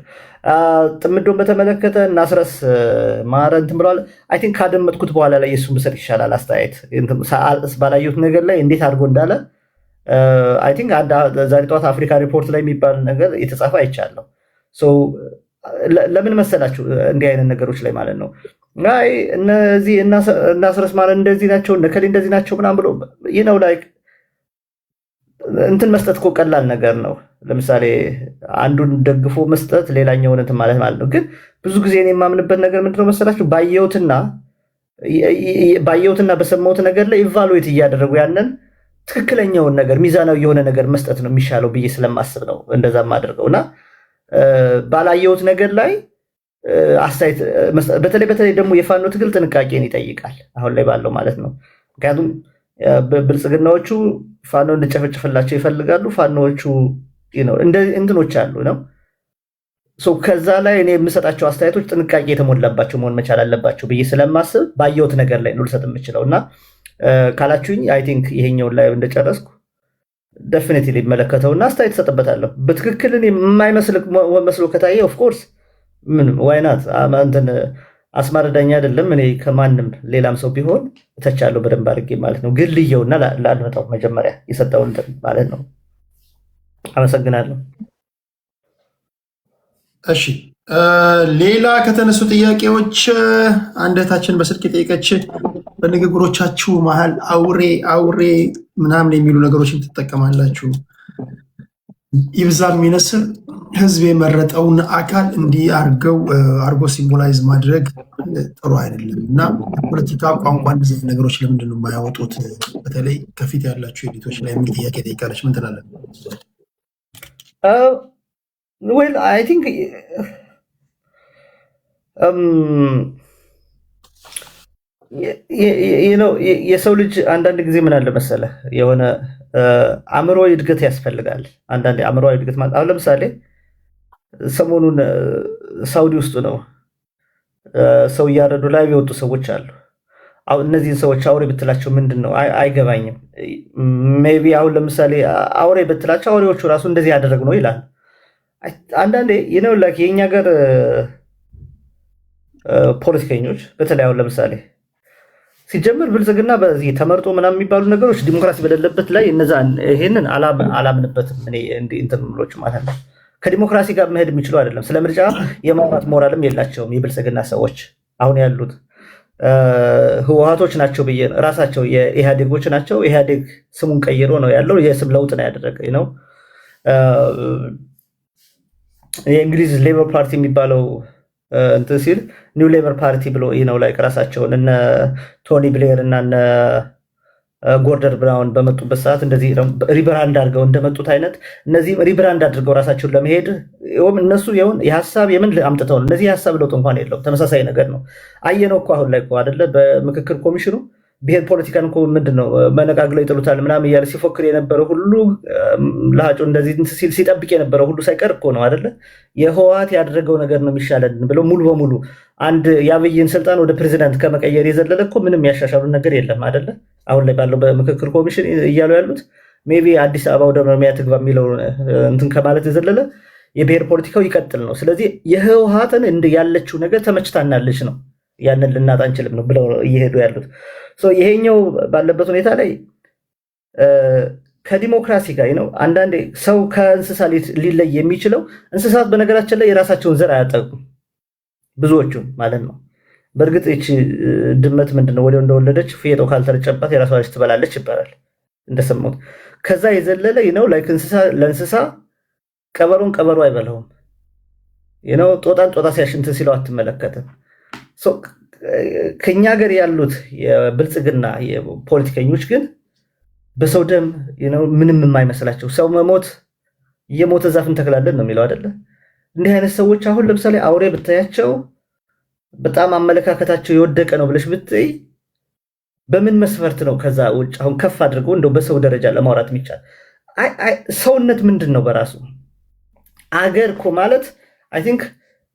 ጥምዶን በተመለከተ እናስረስ ማረ እንትን ብለዋል። አይ ቲንክ ካደመጥኩት በኋላ ላይ የእሱን ብሰጥ ይሻላል አስተያየት ባላየሁት ነገር ላይ እንዴት አድርጎ እንዳለ አይ ቲንክ ዛሬ ጠዋት አፍሪካ ሪፖርት ላይ የሚባል ነገር የተጻፈ አይቻለሁ። ለምን መሰላችሁ እንዲህ አይነት ነገሮች ላይ ማለት ነው እነዚህ እናስረስ ማለት እንደዚህ ናቸው እነከሌ እንደዚህ ናቸው ምናምን ብሎ ነው ላይክ እንትን መስጠት እኮ ቀላል ነገር ነው። ለምሳሌ አንዱን ደግፎ መስጠት ሌላኛውን እንትን ማለት ነው። ግን ብዙ ጊዜ እኔ የማምንበት ነገር ምንድነው መሰላችሁ ባየሁትና በሰማሁት ነገር ላይ ኢቫሉዌት እያደረጉ ያንን ትክክለኛውን ነገር ሚዛናዊ የሆነ ነገር መስጠት ነው የሚሻለው ብዬ ስለማስብ ነው እንደዛ የማደርገው እና ባላየሁት ነገር ላይ አስተያየት በተለይ ደግሞ የፋኖ ትግል ጥንቃቄን ይጠይቃል አሁን ላይ ባለው ማለት ነው። ምክንያቱም ብልጽግናዎቹ ፋኖ እንድጨፈጭፍላቸው ይፈልጋሉ። ፋኖዎቹ እንትኖች አሉ ነው። ከዛ ላይ እኔ የምሰጣቸው አስተያየቶች ጥንቃቄ የተሞላባቸው መሆን መቻል አለባቸው ብዬ ስለማስብ ባየሁት ነገር ላይ ነው ልሰጥ የምችለው እና ካላችሁኝ አይ ቲንክ ይሄኛውን ላይ እንደጨረስኩ ደፍኒትሊ መለከተውና አስተያየት ሰጥበታለሁ። በትክክል የማይመስል መስሎ ከታየ ኦፍኮርስ ምንም ዋይናት እንትን አስማረዳኛ አይደለም። እኔ ከማንም ሌላም ሰው ቢሆን እተቻለሁ በደንብ አድርጌ ማለት ነው። ግን ልየውና ላልመጣው መጀመሪያ የሰጠውን ማለት ነው። አመሰግናለሁ። እሺ ሌላ ከተነሱ ጥያቄዎች አንድ እህታችን በስልክ የጠየቀች በንግግሮቻችሁ መሀል አውሬ ምናምን የሚሉ ነገሮችን ትጠቀማላችሁ። ይብዛ የሚነስር ህዝብ የመረጠውን አካል እንዲህ አርጎ ሲምቦላይዝ ማድረግ ጥሩ አይደለም እና ፖለቲካ ቋንቋ እንደዚህ ነገሮች ለምንድን ነው የማያወጡት? በተለይ ከፊት ያላችሁ ኤሊቶች ላይ የሚል ጥያቄ ጠይቃለች። ምን ትላለህ? ዌል አይ ቲንክ የሰው ልጅ አንዳንድ ጊዜ ምን አለ መሰለህ የሆነ አእምሮዊ እድገት ያስፈልጋል። አንዳንዴ አእምሮዊ እድገት ማለት አሁን ለምሳሌ ሰሞኑን ሳውዲ ውስጥ ነው ሰው እያረዱ ላይ የወጡ ሰዎች አሉ። አሁን እነዚህን ሰዎች አውሬ ብትላቸው ምንድን ነው አይገባኝም። ሜይ ቢ አሁን ለምሳሌ አውሬ ብትላቸው አውሬዎቹ ራሱ እንደዚህ ያደረግ ነው ይላል። አንዳንዴ ላይክ የእኛ ሀገር ፖለቲከኞች በተለይ አሁን ለምሳሌ ሲጀምር ብልጽግና በዚህ ተመርጦ ምናምን የሚባሉ ነገሮች ዲሞክራሲ በሌለበት ላይ ይሄንን አላምንበትም እኔ እንትን ብሎች ማለት ነው። ከዲሞክራሲ ጋር መሄድ የሚችሉ አይደለም። ስለ ምርጫ የማውራት ሞራልም የላቸውም የብልጽግና ሰዎች። አሁን ያሉት ህወሓቶች ናቸው ብዬ ራሳቸው የኢህአዴጎች ናቸው። ኢህአዴግ ስሙን ቀይሮ ነው ያለው፣ የስም ለውጥ ነው ያደረገ ነው። የእንግሊዝ ሌበር ፓርቲ የሚባለው እንትን ሲል ኒው ሌበር ፓርቲ ብሎ ነው ላይ ራሳቸውን እነ ቶኒ ብሌር እና እነ ጎርደን ብራውን በመጡበት ሰዓት እንደዚህ ሪብራንድ አድርገው እንደመጡት አይነት እነዚህም ሪብራንድ አድርገው ራሳቸውን ለመሄድ እነሱ የሀሳብ የምን አምጥተው ነው። እነዚህ የሀሳብ ለውጥ እንኳን የለውም። ተመሳሳይ ነገር ነው። አየነው እኮ አሁን ላይ እኮ አይደለ በምክክር ኮሚሽኑ ብሔር ፖለቲካን እኮ ምንድን ነው መነጋግለው ይጥሉታል ምናምን እያለ ሲፎክር የነበረው ሁሉ ለሀጩ እንደዚህ ሲል ሲጠብቅ የነበረው ሁሉ ሳይቀር እኮ ነው አይደለ የህወሓት ያደረገው ነገር ነው የሚሻለን ብለው ሙሉ በሙሉ አንድ የአብይን ስልጣን ወደ ፕሬዚዳንት ከመቀየር የዘለለ እኮ ምንም ያሻሻሉ ነገር የለም አይደለ። አሁን ላይ ባለው በምክክር ኮሚሽን እያሉ ያሉት ሜይ ቢ አዲስ አበባ ወደ ኦሮሚያ ትግባ የሚለው እንትን ከማለት የዘለለ የብሔር ፖለቲካው ይቀጥል ነው። ስለዚህ የህወሓትን ያለችው ነገር ተመችታናለች ነው ያንን ልናጣ አንችልም ነው ብለው እየሄዱ ያሉት። ይሄኛው ባለበት ሁኔታ ላይ ከዲሞክራሲ ጋር ነው። አንዳንዴ ሰው ከእንስሳ ሊለይ የሚችለው እንስሳት በነገራችን ላይ የራሳቸውን ዘር አያጠቁም ብዙዎቹ ማለት ነው። በእርግጥ ይቺ ድመት ምንድነው ወዲያው እንደወለደች ፌጦ ካልተረጨባት የራሷ ልጅ ትበላለች ይባላል እንደሰማሁት። ከዛ የዘለለ ነው ላይክ ለእንስሳ ቀበሮን ቀበሮ አይበላውም። ጦጣን ጦጣ ሲያሽንትን ሲለው አትመለከትም። ከኛ ሀገር ያሉት የብልጽግና የፖለቲከኞች ግን በሰው ደም ምንም የማይመስላቸው ሰው መሞት የሞተ ዛፍ እንተክላለን ነው የሚለው አይደለ። እንዲህ አይነት ሰዎች አሁን ለምሳሌ አውሬ ብታያቸው በጣም አመለካከታቸው የወደቀ ነው ብለሽ ብትይ በምን መስፈርት ነው ከዛ ውጭ አሁን ከፍ አድርገው እንደው በሰው ደረጃ ለማውራት የሚቻል? ሰውነት ምንድን ነው በራሱ? አገር እኮ ማለት አይ ቲንክ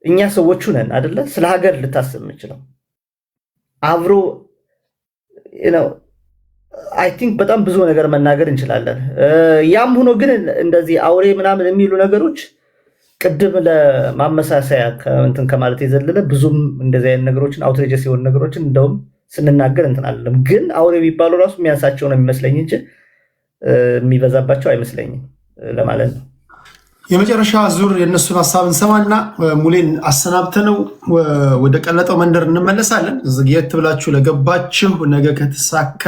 እኛ ሰዎቹ ነን አይደለ? ስለ ሀገር ልታስብ የምችለው አብሮ አይ ቲንክ በጣም ብዙ ነገር መናገር እንችላለን። ያም ሆኖ ግን እንደዚህ አውሬ ምናምን የሚሉ ነገሮች ቅድም ለማመሳሰያ እንትን ከማለት የዘለለ ብዙም እንደዚህ አይነት ነገሮችን አውትሬጀስ የሆኑ ነገሮችን እንደውም ስንናገር እንትን አለም። ግን አውሬ የሚባሉ ራሱ የሚያንሳቸው ነው የሚመስለኝ እንጂ የሚበዛባቸው አይመስለኝም ለማለት ነው። የመጨረሻ ዙር የእነሱን ሀሳብ እንሰማና ሙሌን አሰናብተነው ወደ ቀለጠው መንደር እንመለሳለን። ዝግየት ብላችሁ ለገባችሁ ነገ ከተሳካ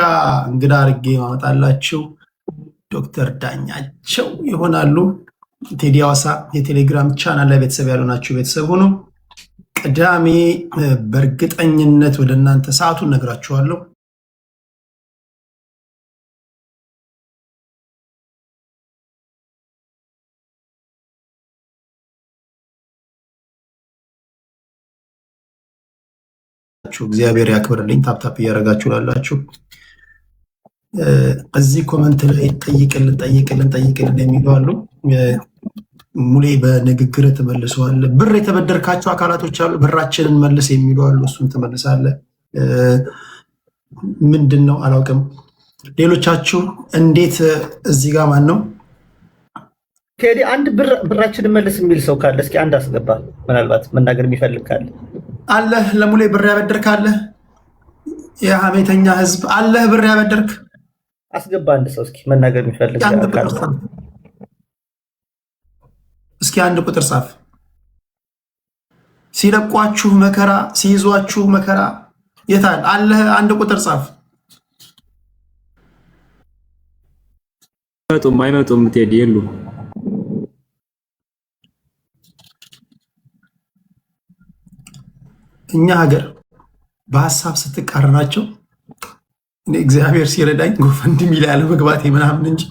እንግዳ አድርጌ ማመጣላችሁ ዶክተር ዳኛቸው ይሆናሉ። ቴዲ ሐዋሳ የቴሌግራም ቻናል ላይ ቤተሰብ ያልሆናችሁ ቤተሰብ ሁኑ። ቅዳሜ በእርግጠኝነት ወደ እናንተ ሰዓቱን ነግራችኋለሁ። እግዚአብሔር ያክብርልኝ። ታፕታፕ እያደረጋችሁ ላላችሁ እዚህ ኮመንት ላይ ጠይቅልን የሚሉ አሉ። ሙሌ በንግግር ተመልሰዋል። ብር የተበደርካቸው አካላቶች አሉ፣ ብራችንን መልስ የሚሉ አሉ። እሱን ትመልሳለህ። ምንድን ነው አላውቅም። ሌሎቻችሁ እንዴት እዚህ ጋር ማን ነው ቴዲ አንድ ብራችንን መልስ የሚል ሰው ካለ እስኪ አንድ አስገባ። ምናልባት መናገር የሚፈልግ ካለ አለህ። ለሙሌ ብር ያበደርክ አለህ? የሀሜተኛ ህዝብ አለህ ብር ያበደርክ? አስገባ አንድ ሰው እስኪ መናገር የሚፈልግ እስኪ አንድ ቁጥር ጻፍ። ሲለቋችሁ መከራ ሲይዟችሁ መከራ የታል አለህ? አንድ ቁጥር ጻፍ። አይመጡም ቴዲ የሉም። እኛ ሀገር በሀሳብ ስትቃረናቸው እግዚአብሔር ሲረዳኝ ጎፈንድሚ ላይ ያለመግባቴ ምናምን እንጂ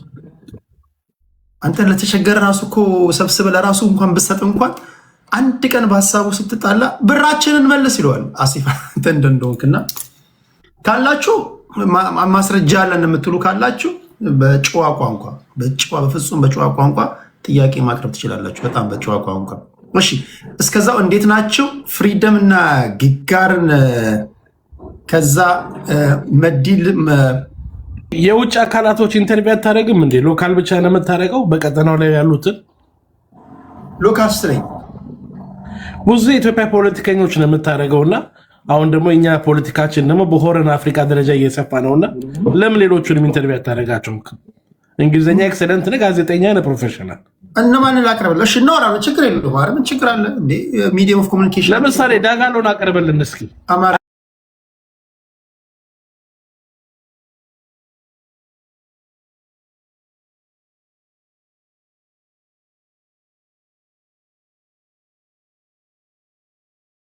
አንተ ለተቸገረ ራሱ እኮ ሰብስበ ለራሱ እንኳን ብሰጥ እንኳን አንድ ቀን በሀሳቡ ስትጣላ ብራችንን መልስ ይለዋል። አሲፍ አንተ እንደሆንክና ካላችሁ ማስረጃ አለን የምትሉ ካላችሁ በጨዋ ቋንቋ በፍጹም በጨዋ ቋንቋ ጥያቄ ማቅረብ ትችላላችሁ። በጣም በጨዋ ቋንቋ። እሺ እስከዛው እንዴት ናችሁ? ፍሪደም እና ግጋርን ከዛ መዲል የውጭ አካላቶች ኢንተርቪው አታደርግም እንዴ? ሎካል ብቻ ነው የምታደርገው? በቀጠናው ላይ ያሉትን ሎካል ስትለኝ ብዙ የኢትዮጵያ ፖለቲከኞች ነው የምታደርገውና አሁን ደግሞ እኛ ፖለቲካችን ደግሞ በሆረን አፍሪካ ደረጃ እየሰፋ ነውና ለምን ሌሎቹንም ኢንተርቪው አታደርጋቸውም? እንግሊዝኛ ኤክሰለንት ነህ፣ ጋዜጠኛ ነህ፣ ፕሮፌሽናል። እነማንን ላቅርብልህ? እሺ እናወራለን፣ ችግር የለውም። ምን ችግር አለ እንዴ? ሚዲየም ኦፍ ኮሚኒኬሽን ለምሳሌ ዳጋሎን አቅርብልን እስኪ። አማራ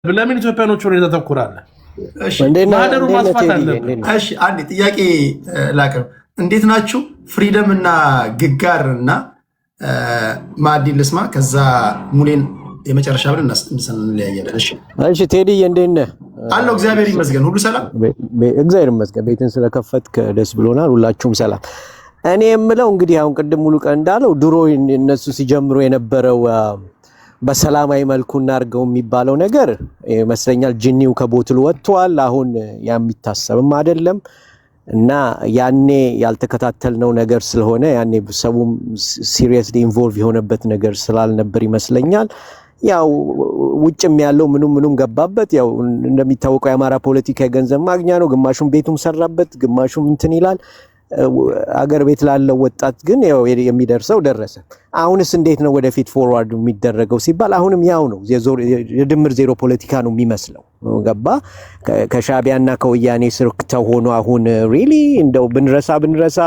ለምን ኢትዮጵያኖቹ ላይ ተተኩራለህ? ማህደሩ ማስፋት አለብን። እሺ አንዴ ጥያቄ ላቅርብ። እንዴት ናችሁ? ፍሪደም እና ግጋር እና ማዕዲን ልስማ፣ ከዛ ሙሌን የመጨረሻ ብለን እንለያያለን። እሺ ቴዲዬ እንዴት ነህ? አለው እግዚአብሔር ይመስገን፣ ሁሉ ሰላም። እግዚአብሔር ይመስገን። ቤትን ስለከፈትክ ደስ ብሎናል። ሁላችሁም ሰላም። እኔ የምለው እንግዲህ አሁን ቅድም ሙሉ ቀን እንዳለው ድሮ እነሱ ሲጀምሩ የነበረው በሰላማዊ መልኩ እናርገው የሚባለው ነገር ይመስለኛል ጅኒው ከቦትል ወጥቷል። አሁን የሚታሰብም አይደለም እና ያኔ ያልተከታተልነው ነገር ስለሆነ ያኔ ሰውም ሲሪየስሊ ኢንቮልቭ የሆነበት ነገር ስላልነበር ይመስለኛል ያው ውጭም ያለው ምኑም ገባበት። ያው እንደሚታወቀው የአማራ ፖለቲካ የገንዘብ ማግኛ ነው። ግማሹም ቤቱም ሰራበት፣ ግማሹም እንትን ይላል። አገር ቤት ላለው ወጣት ግን ያው የሚደርሰው ደረሰ። አሁንስ እንዴት ነው ወደፊት ፎርዋርድ የሚደረገው ሲባል አሁንም ያው ነው፣ የድምር ዜሮ ፖለቲካ ነው የሚመስለው። ገባ ከሻቢያና ከወያኔ ስር ተሆኖ አሁን ሪሊ እንደው ብንረሳ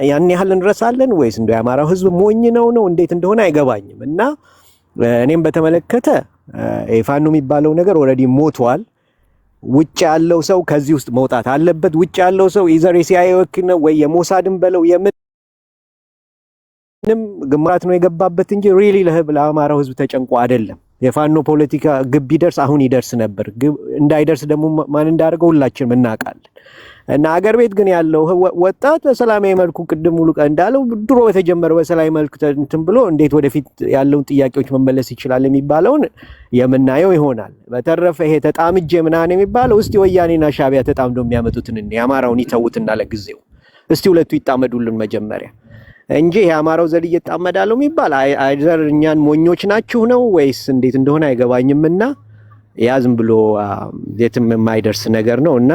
ያን ያህል እንረሳለን ወይስ እንደው የአማራው ህዝብ ሞኝ ነው እንዴት እንደሆነ አይገባኝም። እና እኔም በተመለከተ ፋኖ የሚባለው ነገር ኦልሬዲ ሞቷል። ውጭ ያለው ሰው ከዚህ ውስጥ መውጣት አለበት። ውጭ ያለው ሰው ኢዘር የሲአይኤ ወኪል ነው ወይ የሞሳድን በለው የምንም ግምራት ነው የገባበት እንጂ ሪሊ ለአማራው ህዝብ ተጨንቆ አይደለም። የፋኖ ፖለቲካ ግብ ይደርስ አሁን ይደርስ ነበር። እንዳይደርስ ደግሞ ማን እንዳደረገው ሁላችንም እናውቃለን። እና አገር ቤት ግን ያለው ወጣት በሰላማዊ መልኩ ቅድም ሙሉ ቀን እንዳለው ድሮ በተጀመረው በሰላማዊ መልኩ እንትን ብሎ እንዴት ወደፊት ያለውን ጥያቄዎች መመለስ ይችላል የሚባለውን የምናየው ይሆናል። በተረፈ ይሄ ተጣምጄ ምናምን የሚባለው እስቲ ወያኔና ሻቢያ ተጣምዶ የሚያመጡትን የአማራውን ይተውትና ለጊዜው እስቲ ሁለቱ ይጣመዱልን መጀመሪያ እንጂ የአማራው ዘል እየጣመዳለው የሚባል አይዘር እኛን ሞኞች ናችሁ ነው ወይስ እንዴት እንደሆነ አይገባኝምና ያ ዝም ብሎ የትም የማይደርስ ነገር ነው። እና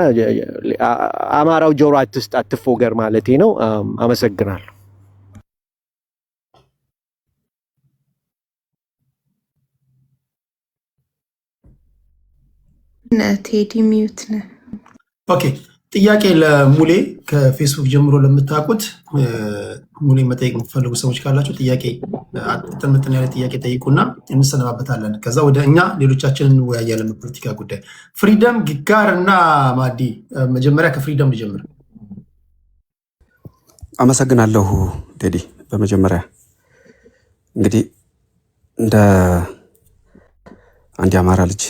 አማራው ጆሮ አትስጥ አትፎገር ማለቴ ነው። አመሰግናለሁ። ቴዲ ሚዩት ነው። ኦኬ ጥያቄ ለሙሌ ከፌስቡክ ጀምሮ ለምታውቁት ሙሌ መጠየቅ የምትፈልጉ ሰዎች ካላችሁ ጥያቄ ጥምጥን ያለ ጥያቄ ጠይቁና እንሰነባበታለን። ከዛ ወደ እኛ ሌሎቻችንን እንወያያለን በፖለቲካ ጉዳይ። ፍሪደም ግጋር እና ማዲ፣ መጀመሪያ ከፍሪደም ልጀምር። አመሰግናለሁ ቴዲ። በመጀመሪያ እንግዲህ እንደ አንድ የአማራ ልጅ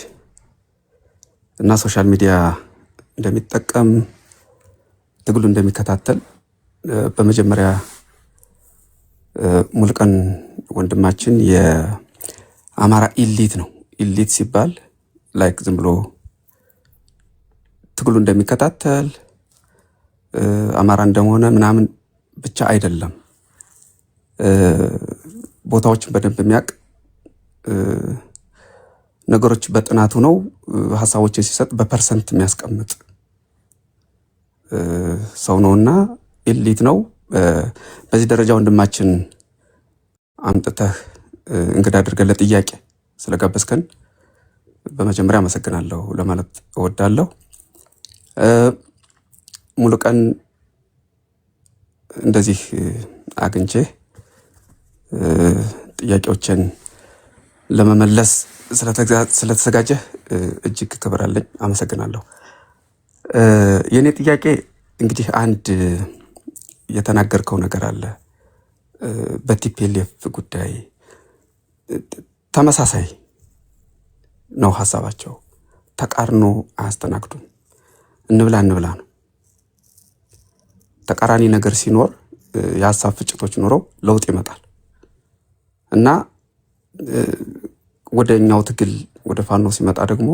እና ሶሻል ሚዲያ እንደሚጠቀም ትግሉ እንደሚከታተል በመጀመሪያ ሙሉቀን ወንድማችን የአማራ ኢሊት ነው። ኢሊት ሲባል ላይክ ዝም ብሎ ትግሉ እንደሚከታተል አማራ እንደሆነ ምናምን ብቻ አይደለም። ቦታዎችን በደንብ የሚያውቅ ነገሮች በጥናቱ ነው ሐሳቦችን ሲሰጥ በፐርሰንት የሚያስቀምጥ ሰው ነውና ኢሊት ነው። በዚህ ደረጃ ወንድማችን አምጥተህ እንግዳ አድርገን ለጥያቄ ስለጋበዝከን በመጀመሪያ አመሰግናለሁ ለማለት እወዳለሁ። ሙሉቀን እንደዚህ አግኝቼ ጥያቄዎችን ለመመለስ ስለተዘጋጀህ እጅግ ክብር አለኝ። አመሰግናለሁ። የእኔ ጥያቄ እንግዲህ አንድ የተናገርከው ነገር አለ በቲፒኤልኤፍ ጉዳይ ተመሳሳይ ነው ሀሳባቸው። ተቃርኖ አያስተናግዱም። እንብላ ነው። ተቃራኒ ነገር ሲኖር የሀሳብ ፍጭቶች ኖረው ለውጥ ይመጣል እና ወደኛው ትግል ወደ ፋኖ ሲመጣ ደግሞ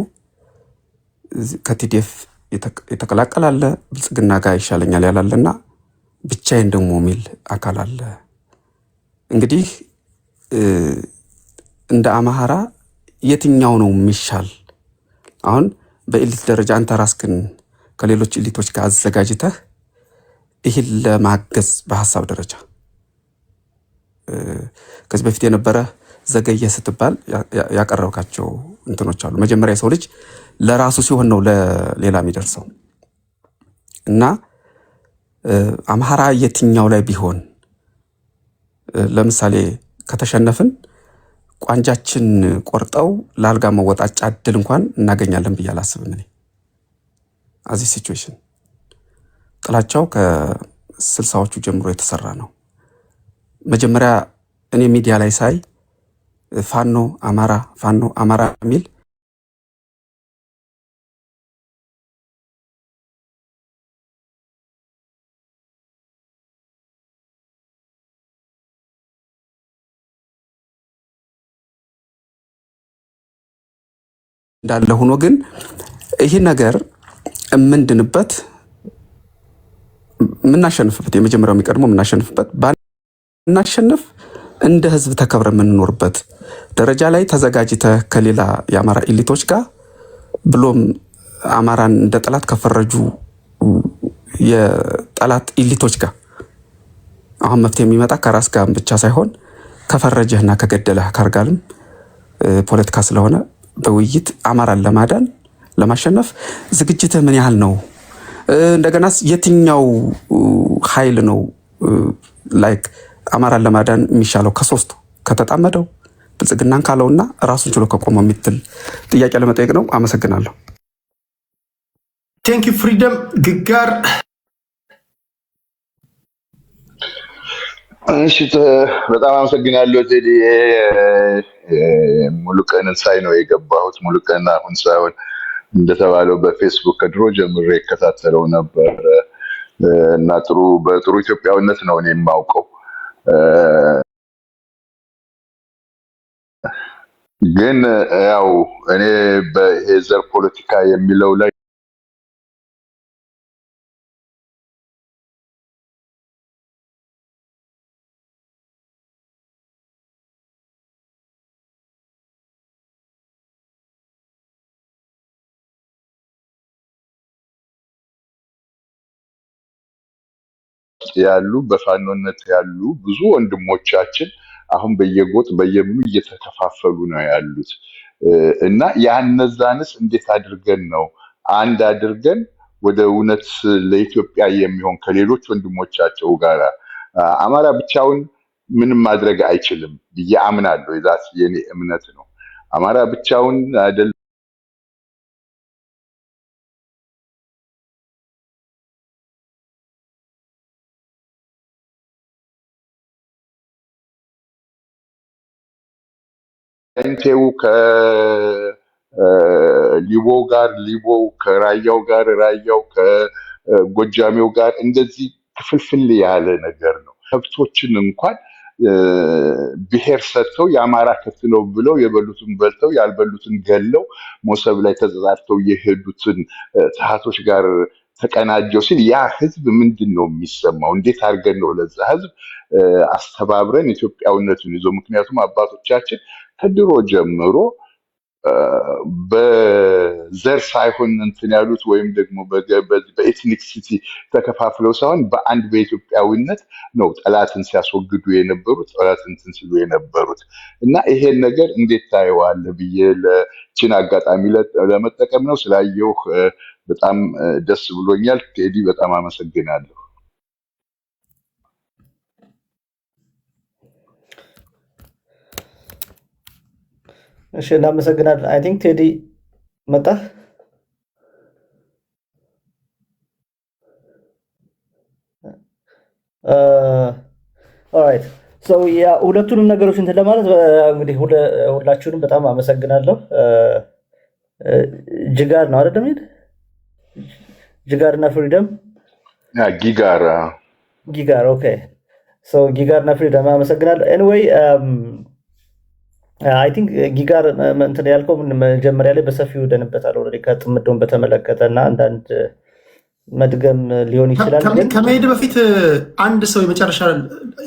ከቲዲኤፍ የተቀላቀላለ ብልጽግና ጋር ይሻለኛል ያላለና ብቻዬን ደግሞ የሚል አካል አለ። እንግዲህ እንደ አማራ የትኛው ነው የሚሻል? አሁን በኤሊት ደረጃ አንተ ራስክን ከሌሎች ኤሊቶች ጋር አዘጋጅተህ ይህን ለማገዝ በሐሳብ ደረጃ ከዚህ በፊት የነበረ ዘገየ ስትባል ያቀረብካቸው እንትኖች አሉ። መጀመሪያ የሰው ልጅ ለራሱ ሲሆን ነው ለሌላ የሚደርሰው እና አማራ የትኛው ላይ ቢሆን ለምሳሌ ከተሸነፍን ቋንጃችን ቆርጠው ለአልጋ መወጣጫ እድል እንኳን እናገኛለን ብዬ አላስብም። እኔ አዚህ ሲቹዌሽን ጥላቻው ከ60ዎቹ ጀምሮ የተሰራ ነው። መጀመሪያ እኔ ሚዲያ ላይ ሳይ ፋኖ አማራ የሚል እንዳለ ሆኖ ግን ይህ ነገር ምንድንበት ምናሸንፍበት የመጀመሪያው የሚቀድመው ምናሸንፍበት ባናሸንፍ እንደ ህዝብ ተከብረ የምንኖርበት ደረጃ ላይ ተዘጋጅተህ ከሌላ የአማራ ኤሊቶች ጋር ብሎም አማራን እንደ ጠላት ከፈረጁ የጠላት ኤሊቶች ጋር አሁን መፍትሄ የሚመጣ ከራስ ጋር ብቻ ሳይሆን ከፈረጀህና ከገደለህ ካርጋልም ፖለቲካ ስለሆነ በውይይት አማራን ለማዳን ለማሸነፍ ዝግጅትህ ምን ያህል ነው? እንደገናስ የትኛው ኃይል ነው ላይክ አማራን ለማዳን የሚሻለው ከሶስቱ ከተጣመደው ብልጽግናን ካለውና ራሱን ችሎ ከቆመው የሚትል ጥያቄ ለመጠየቅ ነው። አመሰግናለሁ። ቴንክ ዩ ፍሪደም ግጋር። እሺ በጣም አመሰግናለሁ ቴዲ። ሙሉቀንን ሳይ ነው የገባሁት። ሙሉቀን አሁን ሳይሆን እንደተባለው በፌስቡክ ከድሮ ጀምሬ እከታተለው ነበር እና በጥሩ ኢትዮጵያዊነት ነው እኔ የማውቀው። ግን ያው እኔ በዘር ፖለቲካ የሚለው ላይ ያሉ በፋኖነት ያሉ ብዙ ወንድሞቻችን አሁን በየጎጥ በየምኑ እየተከፋፈሉ ነው ያሉት እና ያነዛንስ እንዴት አድርገን ነው አንድ አድርገን ወደ እውነት ለኢትዮጵያ የሚሆን ከሌሎች ወንድሞቻቸው ጋር አማራ ብቻውን ምንም ማድረግ አይችልም ብዬ አምናለሁ። የዛት የኔ እምነት ነው። አማራ ብቻውን አይደል እንቴው ከሊቦ ጋር ሊቦው ከራያው ጋር ራያው ከጎጃሜው ጋር እንደዚህ ክፍልፍል ያለ ነገር ነው። ከብቶችን እንኳን ብሔር ሰጥተው የአማራ ከብት ነው ብለው የበሉትን በልተው ያልበሉትን ገለው ሞሰብ ላይ ተዘዛርተው የሄዱትን ታሃቶች ጋር ተቀናጀው ሲል ያ ህዝብ ምንድን ነው የሚሰማው? እንዴት አድርገን ነው ለዛ ህዝብ አስተባብረን ኢትዮጵያዊነቱን ይዞ ምክንያቱም አባቶቻችን ከድሮ ጀምሮ በዘር ሳይሆን እንትን ያሉት ወይም ደግሞ በኤትኒክሲቲ ተከፋፍለው ሳይሆን በአንድ በኢትዮጵያዊነት ነው ጠላትን ሲያስወግዱ የነበሩት ጠላትን እንትን ሲሉ የነበሩት እና ይሄን ነገር እንዴት ታየዋለህ ብዬ ለችን አጋጣሚ ለመጠቀም ነው። ስላየው በጣም ደስ ብሎኛል። ቴዲ በጣም አመሰግናለሁ። እሺ እናመሰግናለን። አይ ቲንክ ቴዲ መጣ። ኦልራይት ሶ ያ ሁለቱንም ነገሮች እንትን ለማለት እንግዲህ ሁላችሁንም በጣም አመሰግናለሁ። ጅጋር ነው አይደል? ጅጋር እና ፍሪደም ጊጋር ኦኬ። ሶ ጊጋር እና ፍሪደም አመሰግናለሁ። ኤኒዌይ አይ ቲንክ ጊጋር እንትን ያልከው መጀመሪያ ላይ በሰፊው ደንበታል ኦልሬዲ ከጥምዶን በተመለከተ እና አንዳንድ መድገም ሊሆን ይችላል። ከመሄድ በፊት አንድ ሰው የመጨረሻ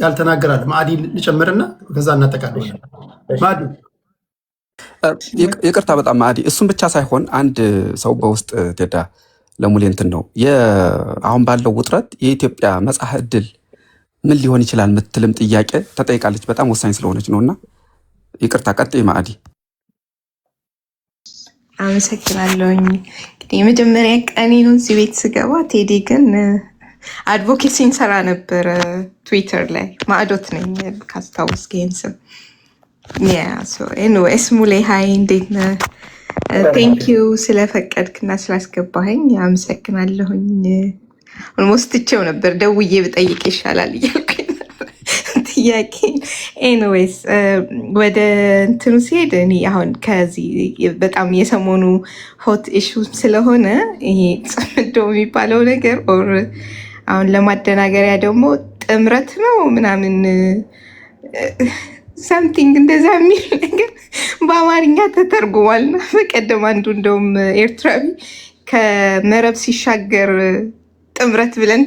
ያልተናገራል ማዕዲ ልጨምርና ከዛ እናጠቃለን። ማዕዲ ይቅርታ በጣም ማዕዲ፣ እሱም ብቻ ሳይሆን አንድ ሰው በውስጥ ቴዳ ለሙሌ እንትን ነው አሁን ባለው ውጥረት የኢትዮጵያ መጻኢ ዕድል ምን ሊሆን ይችላል የምትልም ጥያቄ ተጠይቃለች። በጣም ወሳኝ ስለሆነች ነውና ይቅርታ ቀጥይ ማዕዲ። አመሰግናለሁኝ። እንግዲህ የመጀመሪያ ቀኔ ነው እዚህ ቤት ስገባ። ቴዲ ግን አድቮኬሲ እንሰራ ነበረ ትዊተር ላይ። ማዕዶት ነኝ ካስታወስክ ይሄን ስም። ኤኒዌይስ ሙሌ ሀይ፣ እንዴት ነህ? ቴንክ ዩ ስለፈቀድክና ስላስገባኸኝ አመሰግናለሁኝ። ኦልሞስት ትቼው ነበር ደውዬ ብጠይቅ ይሻላል እያልኩኝ ጥያቄ። ኤኒዌይስ ወደ እንትኑ ሲሄድ እኔ አሁን ከዚህ በጣም የሰሞኑ ሆት ኢሹ ስለሆነ ይሄ ጽምዶ የሚባለው ነገር ኦር አሁን ለማደናገሪያ ደግሞ ጥምረት ነው ምናምን ሳምቲንግ እንደዛ የሚል ነገር በአማርኛ ተተርጉሟልና በቀደም አንዱ እንደውም ኤርትራዊ ከመረብ ሲሻገር ጥምረት ብለን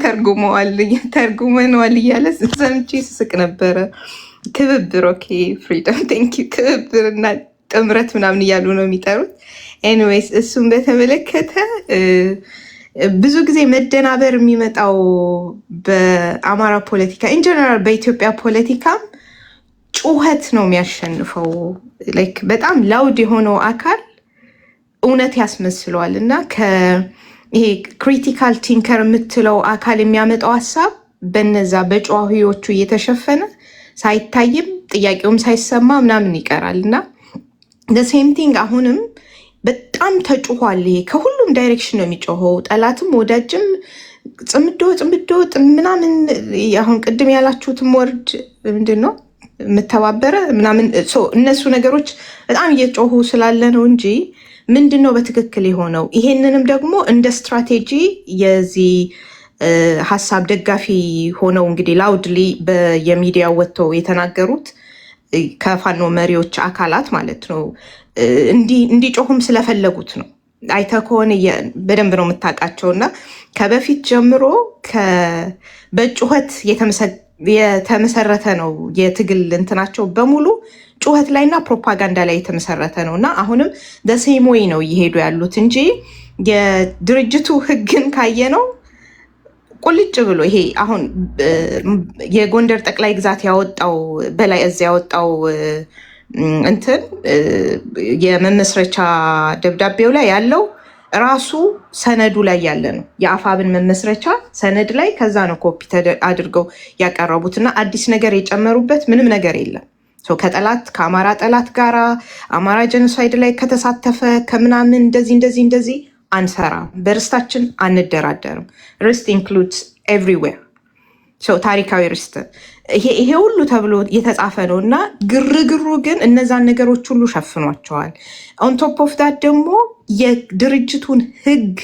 ተርጉመነዋል እያለ ሰምቼ ስስቅ ነበረ። ትብብር ኦኬ፣ ፍሪደም ቴንክ ዩ። ትብብር እና ጥምረት ምናምን እያሉ ነው የሚጠሩት። ኤኒዌይስ እሱም በተመለከተ ብዙ ጊዜ መደናበር የሚመጣው በአማራ ፖለቲካ ኢንጀነራል በኢትዮጵያ ፖለቲካም ጩኸት ነው የሚያሸንፈው። ላይክ በጣም ላውድ የሆነው አካል እውነት ያስመስለዋል እና ይሄ ክሪቲካል ቲንከር የምትለው አካል የሚያመጣው ሀሳብ በነዛ በጨዋሂዎቹ እየተሸፈነ ሳይታይም ጥያቄውም ሳይሰማ ምናምን ይቀራል እና ሴም ቲንግ አሁንም በጣም ተጩኋል። ይሄ ከሁሉም ዳይሬክሽን ነው የሚጮኸው። ጠላትም ወዳጅም ጽምዶ ምናምን። አሁን ቅድም ያላችሁትም ወርድ ምንድን ነው የምተባበረ ምናምን እነሱ ነገሮች በጣም እየጮሁ ስላለ ነው እንጂ ምንድን ነው በትክክል የሆነው? ይሄንንም ደግሞ እንደ ስትራቴጂ የዚህ ሀሳብ ደጋፊ ሆነው እንግዲህ ላውድሊ የሚዲያ ወጥተው የተናገሩት ከፋኖ መሪዎች አካላት ማለት ነው እንዲጮሁም ስለፈለጉት ነው። አይተህ ከሆነ በደንብ ነው የምታውቃቸው እና ከበፊት ጀምሮ በጩኸት የተመሰረተ ነው የትግል እንትናቸው በሙሉ ጩኸት ላይና ፕሮፓጋንዳ ላይ የተመሰረተ ነው እና አሁንም ደሴም ወይ ነው እየሄዱ ያሉት እንጂ የድርጅቱ ህግን ካየ ነው ቁልጭ ብሎ ይሄ አሁን የጎንደር ጠቅላይ ግዛት ያወጣው በላይ እዛ ያወጣው እንትን የመመስረቻ ደብዳቤው ላይ ያለው ራሱ ሰነዱ ላይ ያለ ነው። የአፋብን መመስረቻ ሰነድ ላይ ከዛ ነው ኮፒ አድርገው ያቀረቡት እና አዲስ ነገር የጨመሩበት ምንም ነገር የለም። ከጠላት ከአማራ ጠላት ጋራ አማራ ጀኖሳይድ ላይ ከተሳተፈ ከምናምን እንደዚህ አንሰራም፣ በርስታችን አንደራደርም። ርስት ኢንክሉድስ ኤቭሪዌር። ታሪካዊ ርስት ይሄ ሁሉ ተብሎ የተጻፈ ነው እና ግርግሩ ግን እነዛን ነገሮች ሁሉ ሸፍኗቸዋል። ኦን ቶፕ ኦፍ ዳት ደግሞ የድርጅቱን ህግ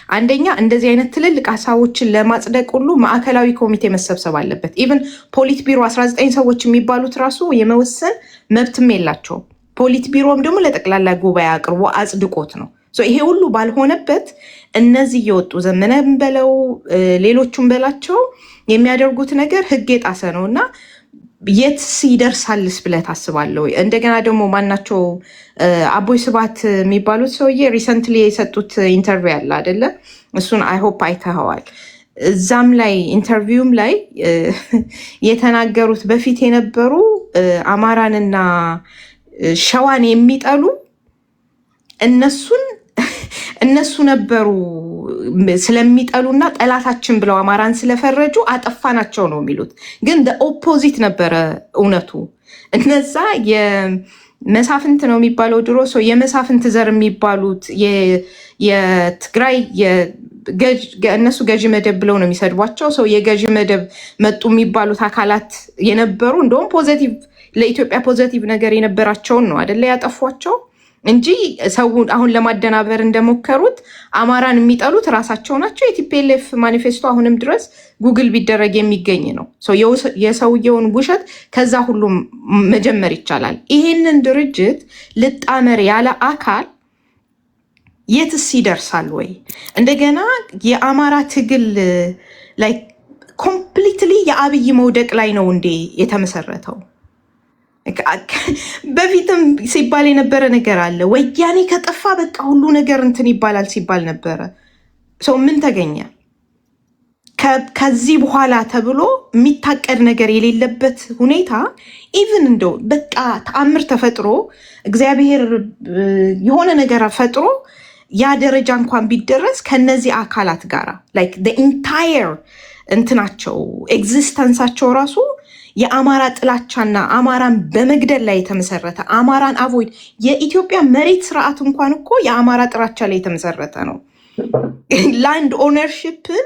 አንደኛ እንደዚህ አይነት ትልልቅ ሀሳቦችን ለማጽደቅ ሁሉ ማዕከላዊ ኮሚቴ መሰብሰብ አለበት። ኢቨን ፖሊት ቢሮ 19 ሰዎች የሚባሉት ራሱ የመወሰን መብትም የላቸውም። ፖሊት ቢሮም ደግሞ ለጠቅላላ ጉባኤ አቅርቦ አጽድቆት ነው። ይሄ ሁሉ ባልሆነበት እነዚህ እየወጡ ዘመነም በለው ሌሎቹም በላቸው የሚያደርጉት ነገር ህግ የጣሰ ነው እና የት ይደርሳልስ ብለህ ታስባለህ? እንደገና ደግሞ ማናቸው አቦይ ስብሐት የሚባሉት ሰውዬ ሪሰንትሊ የሰጡት ኢንተርቪው ያለ አይደለ? እሱን አይሆፕ አይተኸዋል። እዛም ላይ ኢንተርቪውም ላይ የተናገሩት በፊት የነበሩ አማራንና ሸዋን የሚጠሉ እነሱ ነበሩ ስለሚጠሉና ጠላታችን ብለው አማራን ስለፈረጁ አጠፋናቸው ነው የሚሉት። ግን ኦፖዚት ነበረ እውነቱ። እነዛ መሳፍንት ነው የሚባለው ድሮ ሰው የመሳፍንት ዘር የሚባሉት የትግራይ እነሱ ገዢ መደብ ብለው ነው የሚሰድቧቸው። ሰው የገዢ መደብ መጡ የሚባሉት አካላት የነበሩ እንደውም ፖዘቲቭ ለኢትዮጵያ ፖዘቲቭ ነገር የነበራቸውን ነው አይደለ ያጠፏቸው እንጂ ሰው አሁን ለማደናበር እንደሞከሩት አማራን የሚጠሉት ራሳቸው ናቸው። የቲፒኤልኤፍ ማኒፌስቶ አሁንም ድረስ ጉግል ቢደረግ የሚገኝ ነው። የሰውየውን ውሸት ከዛ ሁሉ መጀመር ይቻላል። ይሄንን ድርጅት ልጣመር ያለ አካል የትስ ይደርሳል ወይ? እንደገና የአማራ ትግል ላይ ኮምፕሊትሊ የአብይ መውደቅ ላይ ነው እንዴ የተመሰረተው? በፊትም ሲባል የነበረ ነገር አለ። ወያኔ ከጠፋ በቃ ሁሉ ነገር እንትን ይባላል ሲባል ነበረ። ሰው ምን ተገኘ? ከዚህ በኋላ ተብሎ የሚታቀድ ነገር የሌለበት ሁኔታ ኢቭን እንደው በቃ ተአምር ተፈጥሮ እግዚአብሔር የሆነ ነገር ፈጥሮ ያ ደረጃ እንኳን ቢደረስ ከነዚህ አካላት ጋር ላይክ the entire እንትናቸው ኤግዚስተንሳቸው ራሱ የአማራ ጥላቻና አማራን በመግደል ላይ የተመሰረተ አማራን አቮይድ የኢትዮጵያ መሬት ስርዓት እንኳን እኮ የአማራ ጥላቻ ላይ የተመሰረተ ነው። ላንድ ኦነርሺፕን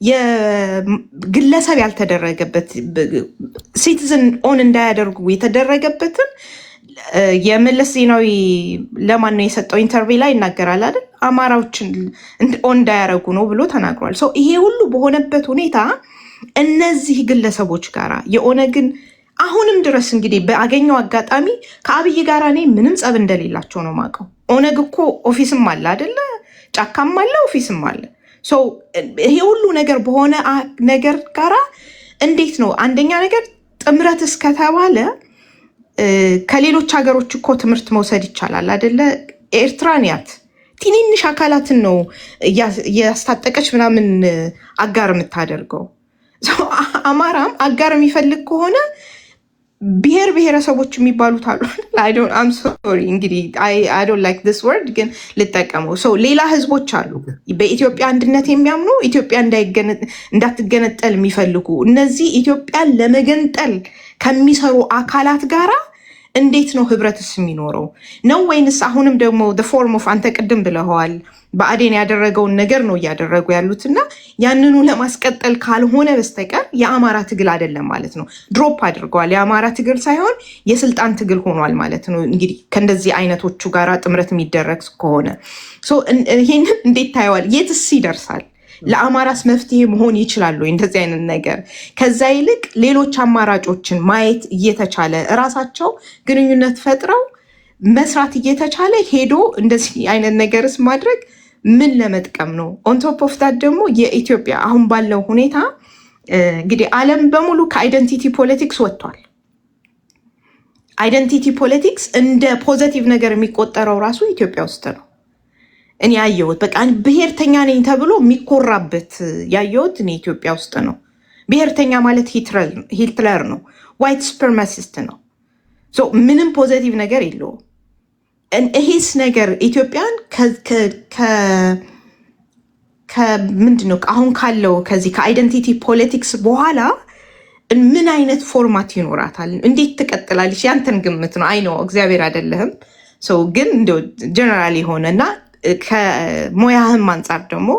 የግለሰብ ያልተደረገበት ሲቲዝን ኦን እንዳያደርጉ የተደረገበትን የመለስ ዜናዊ ለማን ነው የሰጠው ኢንተርቪው ላይ ይናገራል አይደል? አማራዎችን ኦን እንዳያደርጉ ነው ብሎ ተናግሯል። ሰው ይሄ ሁሉ በሆነበት ሁኔታ እነዚህ ግለሰቦች ጋራ የኦነግን አሁንም ድረስ እንግዲህ በአገኘው አጋጣሚ ከአብይ ጋራ እኔ ምንም ጸብ እንደሌላቸው ነው ማውቀው። ኦነግ እኮ ኦፊስም አለ አይደለ? ጫካም አለ ኦፊስም አለ። ይሄ ሁሉ ነገር በሆነ ነገር ጋራ እንዴት ነው? አንደኛ ነገር ጥምረት እስከተባለ ከሌሎች ሀገሮች እኮ ትምህርት መውሰድ ይቻላል አይደለ? ኤርትራን ያት ትንንሽ አካላትን ነው እያስታጠቀች ምናምን አጋር የምታደርገው። አማራም አጋር የሚፈልግ ከሆነ ብሔር ብሔረሰቦች የሚባሉት አሉ። አም ሶሪ እንግዲህ አይ ዶንት ላይክ ዲስ ወርድ ግን ልጠቀመው። ሌላ ህዝቦች አሉ በኢትዮጵያ አንድነት የሚያምኑ ኢትዮጵያ እንዳትገነጠል የሚፈልጉ እነዚህ ኢትዮጵያን ለመገንጠል ከሚሰሩ አካላት ጋራ እንዴት ነው ህብረትስ የሚኖረው ነው? ወይንስ አሁንም ደግሞ ፎርም ኦፍ አንተ ቅድም ብለኸዋል በአዴን ያደረገውን ነገር ነው እያደረጉ ያሉትና ያንኑ ለማስቀጠል ካልሆነ በስተቀር የአማራ ትግል አይደለም ማለት ነው። ድሮፕ አድርገዋል። የአማራ ትግል ሳይሆን የስልጣን ትግል ሆኗል ማለት ነው። እንግዲህ ከእንደዚህ አይነቶቹ ጋራ ጥምረት የሚደረግ ከሆነ ይህንን እንዴት ታየዋል? የትስ ይደርሳል? ለአማራስ መፍትሄ መሆን ይችላሉ እንደዚህ አይነት ነገር? ከዛ ይልቅ ሌሎች አማራጮችን ማየት እየተቻለ እራሳቸው ግንኙነት ፈጥረው መስራት እየተቻለ ሄዶ እንደዚህ አይነት ነገርስ ማድረግ ምን ለመጥቀም ነው? ኦንቶፕ ኦፍ ዳት ደግሞ የኢትዮጵያ አሁን ባለው ሁኔታ እንግዲህ ዓለም በሙሉ ከአይደንቲቲ ፖለቲክስ ወጥቷል። አይደንቲቲ ፖለቲክስ እንደ ፖዘቲቭ ነገር የሚቆጠረው ራሱ ኢትዮጵያ ውስጥ ነው። እኔ ያየሁት በቃ ብሔርተኛ ነኝ ተብሎ የሚኮራበት ያየሁት እኔ ኢትዮጵያ ውስጥ ነው። ብሔርተኛ ማለት ሂትለር ነው፣ ዋይት ሱፕሪማሲስት ነው። ምንም ፖዘቲቭ ነገር የለውም። ይሄስ ነገር ኢትዮጵያን ምንድነው አሁን ካለው ከዚህ ከአይደንቲቲ ፖለቲክስ በኋላ ምን አይነት ፎርማት ይኖራታል? እንዴት ትቀጥላለች? ያንተን ግምት ነው። አይ ነው እግዚአብሔር አይደለህም ግን እንደው ጀነራል የሆነና ከሙያህም አንጻር ደግሞ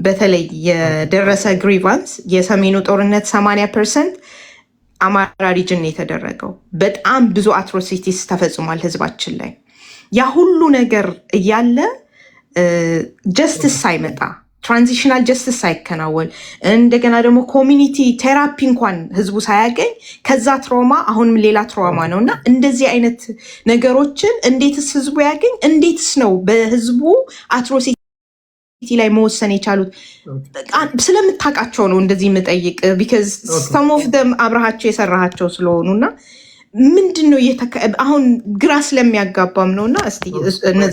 በተለይ የደረሰ ግሪቫንስ የሰሜኑ ጦርነት 80% አማራ ሪጅን የተደረገው በጣም ብዙ አትሮሲቲስ ተፈጽሟል ህዝባችን ላይ። ያ ሁሉ ነገር እያለ ጀስቲስ ሳይመጣ ትራንዚሽናል ጀስቲስ ሳይከናወን እንደገና ደግሞ ኮሚኒቲ ቴራፒ እንኳን ህዝቡ ሳያገኝ ከዛ ትራውማ አሁንም ሌላ ትራውማ ነው እና እንደዚህ አይነት ነገሮችን እንዴትስ ህዝቡ ያገኝ? እንዴትስ ነው በህዝቡ አትሮሲቲ ላይ መወሰን የቻሉት? ስለምታውቃቸው ነው እንደዚህ የምጠይቅ ቢካዝ ሰም ኦፍ ደም አብረሃቸው የሰራሃቸው ስለሆኑ እና ምንድን ነው አሁን ግራ ስለሚያጋባም ነው እና እስቲ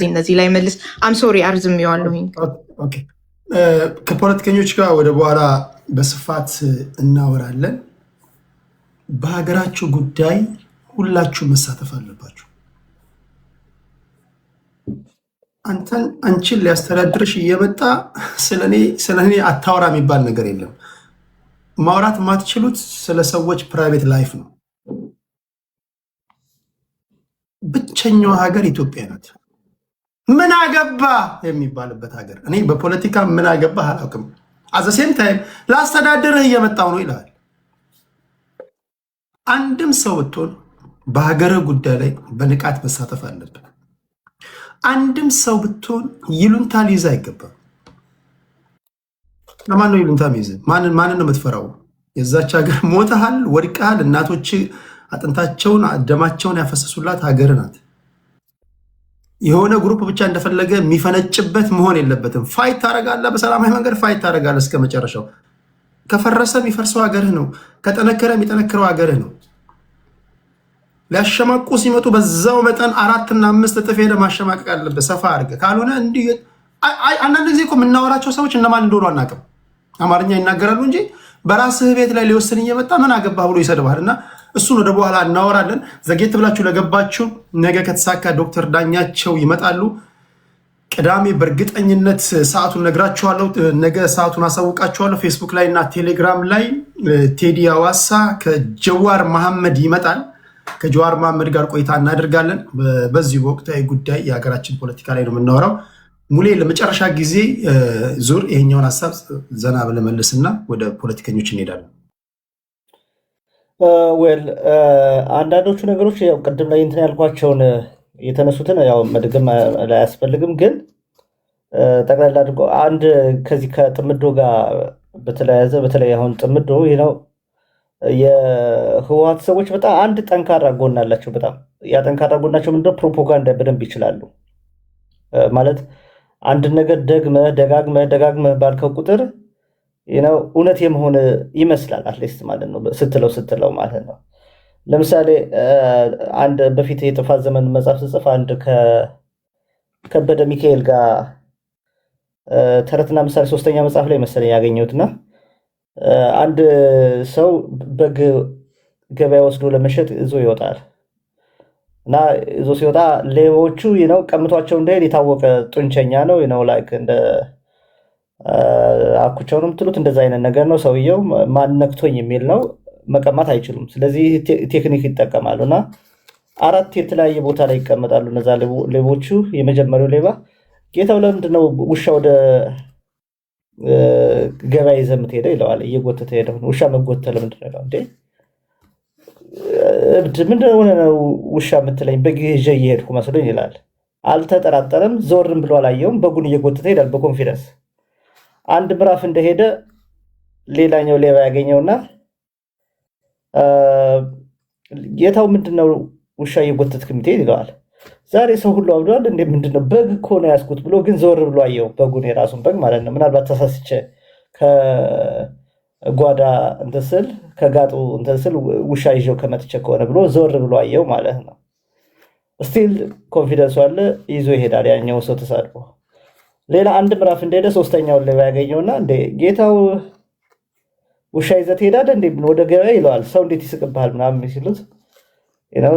እነዚህ ላይ መልስ። አምሶሪ አርዝሜዋለሁኝ። ከፖለቲከኞች ጋር ወደ በኋላ በስፋት እናወራለን። በሀገራችሁ ጉዳይ ሁላችሁ መሳተፍ አለባችሁ። አንቺን ሊያስተዳድርሽ እየመጣ ስለኔ አታወራ የሚባል ነገር የለም። ማውራት የማትችሉት ስለ ሰዎች ፕራይቬት ላይፍ ነው። ብቸኛዋ ሀገር ኢትዮጵያ ናት። ምን አገባ የሚባልበት ሀገር። እኔ በፖለቲካ ምን አገባ አላውቅም። አዘሴም ታይም ላስተዳድርህ እየመጣው ነው ይላል። አንድም ሰው ብትሆን በሀገርህ ጉዳይ ላይ በንቃት መሳተፍ አለብን። አንድም ሰው ብትሆን ይሉንታ ሊይዝ አይገባም። ለማን ነው ይሉንታ ሚይዝ? ማንን ነው የምትፈራው? የዛች ሀገር ሞተሃል፣ ወድቀሃል። እናቶች አጥንታቸውን ደማቸውን ያፈሰሱላት ሀገር ናት። የሆነ ግሩፕ ብቻ እንደፈለገ የሚፈነጭበት መሆን የለበትም። ፋይት ታደርጋለህ፣ በሰላማዊ መንገድ ፋይት ታደርጋለህ እስከ መጨረሻው። ከፈረሰ የሚፈርሰው ሀገርህ ነው። ከጠነከረ የሚጠነክረው ሀገርህ ነው። ሊያሸማቁ ሲመጡ በዛው መጠን 4 እና 5 እጥፍ ሄደህ ማሸማቀቅ አለብህ። ሰፋ አድርገህ ካልሆነ እንዲህ አንዳንድ ጊዜ እኮ የምናወራቸው ሰዎች እነማን እንደሆኑ አናውቅም። አማርኛ ይናገራሉ እንጂ በራስህ ቤት ላይ ሊወስን እየመጣ ምን አገባህ ብሎ ይሰድባል። እና እሱን ወደ በኋላ እናወራለን። ዘጌት ብላችሁ ለገባችሁ ነገ ከተሳካ ዶክተር ዳኛቸው ይመጣሉ። ቅዳሜ በእርግጠኝነት ሰዓቱን ነግራችኋለሁ። ነገ ሰዓቱን አሳውቃችኋለሁ። ፌስቡክ ላይ እና ቴሌግራም ላይ ቴዲ አዋሳ ከጀዋር መሐመድ ይመጣል። ከጀዋር መሐመድ ጋር ቆይታ እናደርጋለን። በዚህ ወቅታዊ ጉዳይ የሀገራችን ፖለቲካ ላይ ነው የምናወራው። ሙሌ ለመጨረሻ ጊዜ ዙር ይሄኛውን ሀሳብ ዘና ብለህ መልስና ወደ ፖለቲከኞች እንሄዳለን። አንዳንዶቹ ነገሮች ያው ቅድም ላይ እንትን ያልኳቸውን የተነሱትን ያው መድገም ላይ አያስፈልግም፣ ግን ጠቅላላ አድርጎ አንድ ከዚህ ከጥምዶ ጋር በተለያዘ በተለይ አሁን ጥምዶ ነው የህወሓት ሰዎች በጣም አንድ ጠንካራ ጎን አላቸው። በጣም ያ ጠንካራ ጎናቸው ምንድነው? ፕሮፓጋንዳ በደንብ ይችላሉ። ማለት አንድ ነገር ደጋግመህ ባልከው ቁጥር እውነት የመሆን ይመስላል አትሊስት ማለት ነው ስትለው ማለት ነው። ለምሳሌ አንድ በፊት የጥፋት ዘመን መጽሐፍ ስጽፍ አንድ ከከበደ ሚካኤል ጋር ተረትና ምሳሌ 3ኛ መጽሐፍ ላይ መሰለኝ ያገኘሁትና አንድ ሰው በግ ገበያ ወስዶ ለመሸጥ ይዞ ይወጣል እና ይዞ ሲወጣ ሌቦቹ ቀምቷቸው እንደሄድ የታወቀ ጡንቸኛ ነው ላይክ እንደ አኩቻው ነው የምትሉት እንደዛ አይነት ነገር ነው። ሰውየው ማን ነክቶኝ የሚል ነው፣ መቀማት አይችሉም። ስለዚህ ቴክኒክ ይጠቀማሉ እና 4 የተለያየ ቦታ ላይ ይቀመጣሉ እነዛ ሌቦቹ። የመጀመሪያው ሌባ ጌታው ለምንድን ነው ውሻ ወደ ገበያ ይዘህ የምትሄደው ይለዋል። እየጎተተ ሄደው ውሻ መጎተት ለምንድን ነው እንዴ? ምንድን ነው ውሻ የምትለኝ? በግ ይዤ እየሄድኩ መስሎኝ ይላል። አልተጠራጠረም። ዞርም ብሎ አላየውም። በጉን እየጎተተ ሄዳል በኮንፊደንስ። አንድ ምዕራፍ እንደሄደ ሌላኛው ሌባ ያገኘውና ጌታው ምንድነው ውሻ እየጎተትክ የምትሄድ ይለዋል። ዛሬ ሰው ሁሉ አብዷል እንዴ? ምንድነው? በግ እኮ ነው ያዝኩት ብሎ ግን ዞር ብሎ አየው። በጉን የራሱን በግ ማለት ነው። ምናልባት ተሳስቼ ከጓዳ እንትን ስል ከጋጡ እንትን ስል ውሻ ይዤው ከመጥቼ ከሆነ ብሎ ዞር ብሎ አየው ማለት ነው። ስቲል ኮንፊደንስ አለ፣ ይዞ ይሄዳል ያኛው ሰው ተሳድቦ። ሌላ አንድ ምዕራፍ እንደሄደ 3ኛውን ሌባ ያገኘውና እንዴ ጌታው ውሻ ይዘህ ትሄዳለህ እንዴ ወደ ገበያ ይለዋል። ሰው እንዴት ይስቅብሃል ምናምን ሲሉት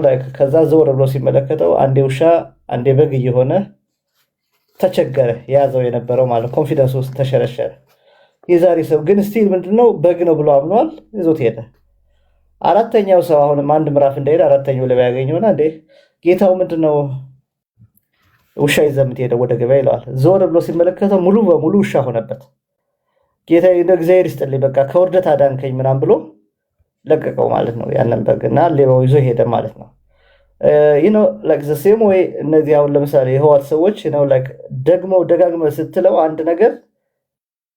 ላይክ ከዛ ዘወር ብሎ ሲመለከተው አንዴ ውሻ አንዴ በግ እየሆነ ተቸገረ። የያዘው የነበረው ማለት ኮንፊደንስ ውስጥ ተሸረሸረ። የዛሬ ሰው ግን ስቲል ምንድነው በግ ነው ብሎ አምኗል፣ ይዞት ሄደ። 4ኛው ሰው አሁንም አንድ ምዕራፍ እንደሄደ 4ኛው ሌባ ያገኘውና እንዴ ጌታው ምንድነው ውሻ ይዘህ የምትሄደው ወደ ገበያ ይለዋል። ዞር ብሎ ሲመለከተው ሙሉ በሙሉ ውሻ ሆነበት። ጌታ እግዚአብሔር ይስጥልኝ በቃ ከውርደት አዳንከኝ ምናምን ብሎ ለቀቀው ማለት ነው ያንን በግና ሌባው ይዞ ሄደ ማለት ነው። ላይክ ዘ ሴም ወይ እነዚህ አሁን ለምሳሌ የህወሓት ሰዎች ላይክ ደጋግመህ ስትለው አንድ ነገር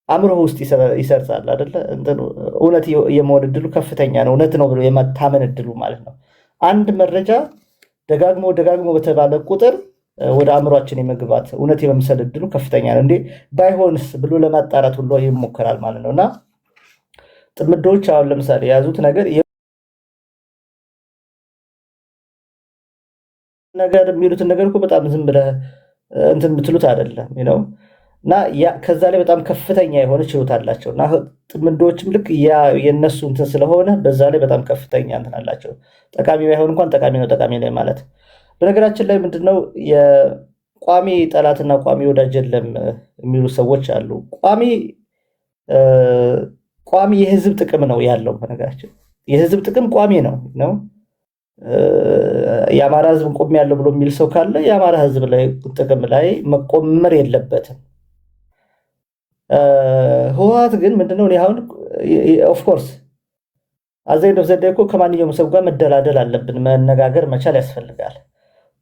አእምሮ ውስጥ ይሰርጻል አይደለ? እውነት የመሆን እድሉ ከፍተኛ ነው። እውነት ነው ብሎ የመታመን እድሉ ማለት ነው። አንድ መረጃ ደጋግሞ በተባለ ቁጥር ወደ አእምሯችን የመግባት እውነት የመምሰል እድሉ ከፍተኛ ነው። እንዴ ባይሆንስ ብሎ ለማጣራት ሁሉ ይሞከራል ማለት ነው። እና ጥምዶች አሁን ለምሳሌ የያዙት ነገር የሚሉትን ነገር እኮ በጣም ዝም ብለህ እንትን የምትሉት አይደለም እና ከዛ ላይ በጣም ከፍተኛ የሆነ ችሎታ አላቸው። እና ጥምዶችም ልክ የነሱ እንትን ስለሆነ በዛ ላይ በጣም ከፍተኛ እንትን አላቸው። ጠቃሚ ባይሆን እንኳን ጠቃሚ ላይ ማለት። በነገራችን ላይ ምንድነው የቋሚ ጠላትና ቋሚ ወዳጅ የለም የሚሉ ሰዎች አሉ። ቋሚ የህዝብ ጥቅም ነው ያለው። በነገራችን የህዝብ ጥቅም ቋሚ ነው የአማራ ህዝብ ቆም ያለው ብሎ የሚል ሰው ካለ የአማራ ህዝብ ላይ ጥቅም ላይ መቆመር የለበትም። ህወሓት ግን ምንድነው እኔ አሁን ኦፍኮርስ አዘይዶ ዘዴ እኮ ከማንኛውም ሰው ጋር መደላደል አለብን፣ መነጋገር መቻል ያስፈልጋል።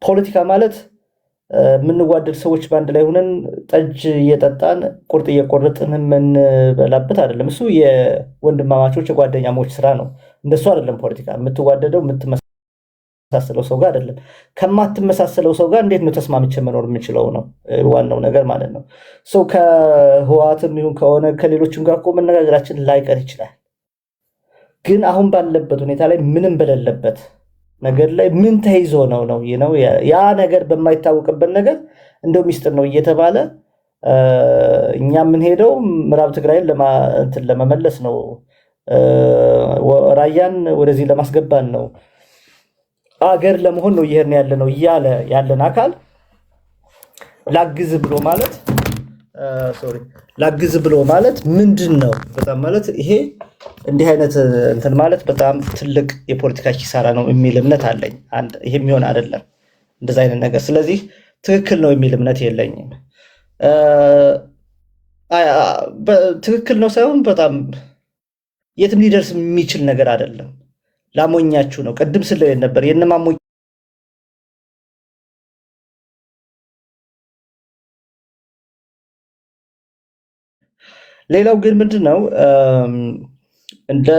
ፖለቲካ ማለት የምንዋደድ ሰዎች በአንድ ላይ ሆነን ጠጅ እየጠጣን ቁርጥ እየቆረጥን የምንበላበት አይደለም። እሱ የወንድማማቾች የጓደኛሞች ስራ ነው። እንደሱ አይደለም ፖለቲካ። የምትዋደደው የምትመሳሰለው ሰው ጋር አይደለም። ከማትመሳሰለው ሰው ጋር እንዴት ነው ተስማምቼ መኖር የምችለው ነው ዋናው ነገር ማለት ነው። ሰው ከህወሓትም ይሁን ከሆነ ከሌሎችም ጋር እኮ መነጋገራችን ላይቀር ይችላል። ግን አሁን ባለበት ሁኔታ ላይ ምንም በሌለበት ነገር ላይ ምን ተይዞ ነው ያ ነገር በማይታወቅበት ነገር እንደው ሚስጥር ነው እየተባለ እኛ የምንሄደው ምዕራብ ትግራይን ለመመለስ ነው፣ ራያን ወደዚህ ለማስገባን ነው፣ አገር ለመሆን ነው እየሄድን ያለ ነው እያለ ያለን አካል ላግዝ ብሎ ማለት ምንድን ነው? በጣም ማለት ይሄ እንዲህ አይነት እንትን ማለት በጣም ትልቅ የፖለቲካ ኪሳራ ነው የሚል እምነት አለኝ። ይሄ የሚሆን አይደለም እንደዛ አይነት ነገር። ስለዚህ ትክክል ነው የሚል እምነት የለኝም። ትክክል ነው ሳይሆን በጣም የትም ሊደርስ የሚችል ነገር አይደለም። ላሞኛችሁ ነው። ቅድም ስለ ነበር የነማሞ ሌላው ግን ምንድነው እንደ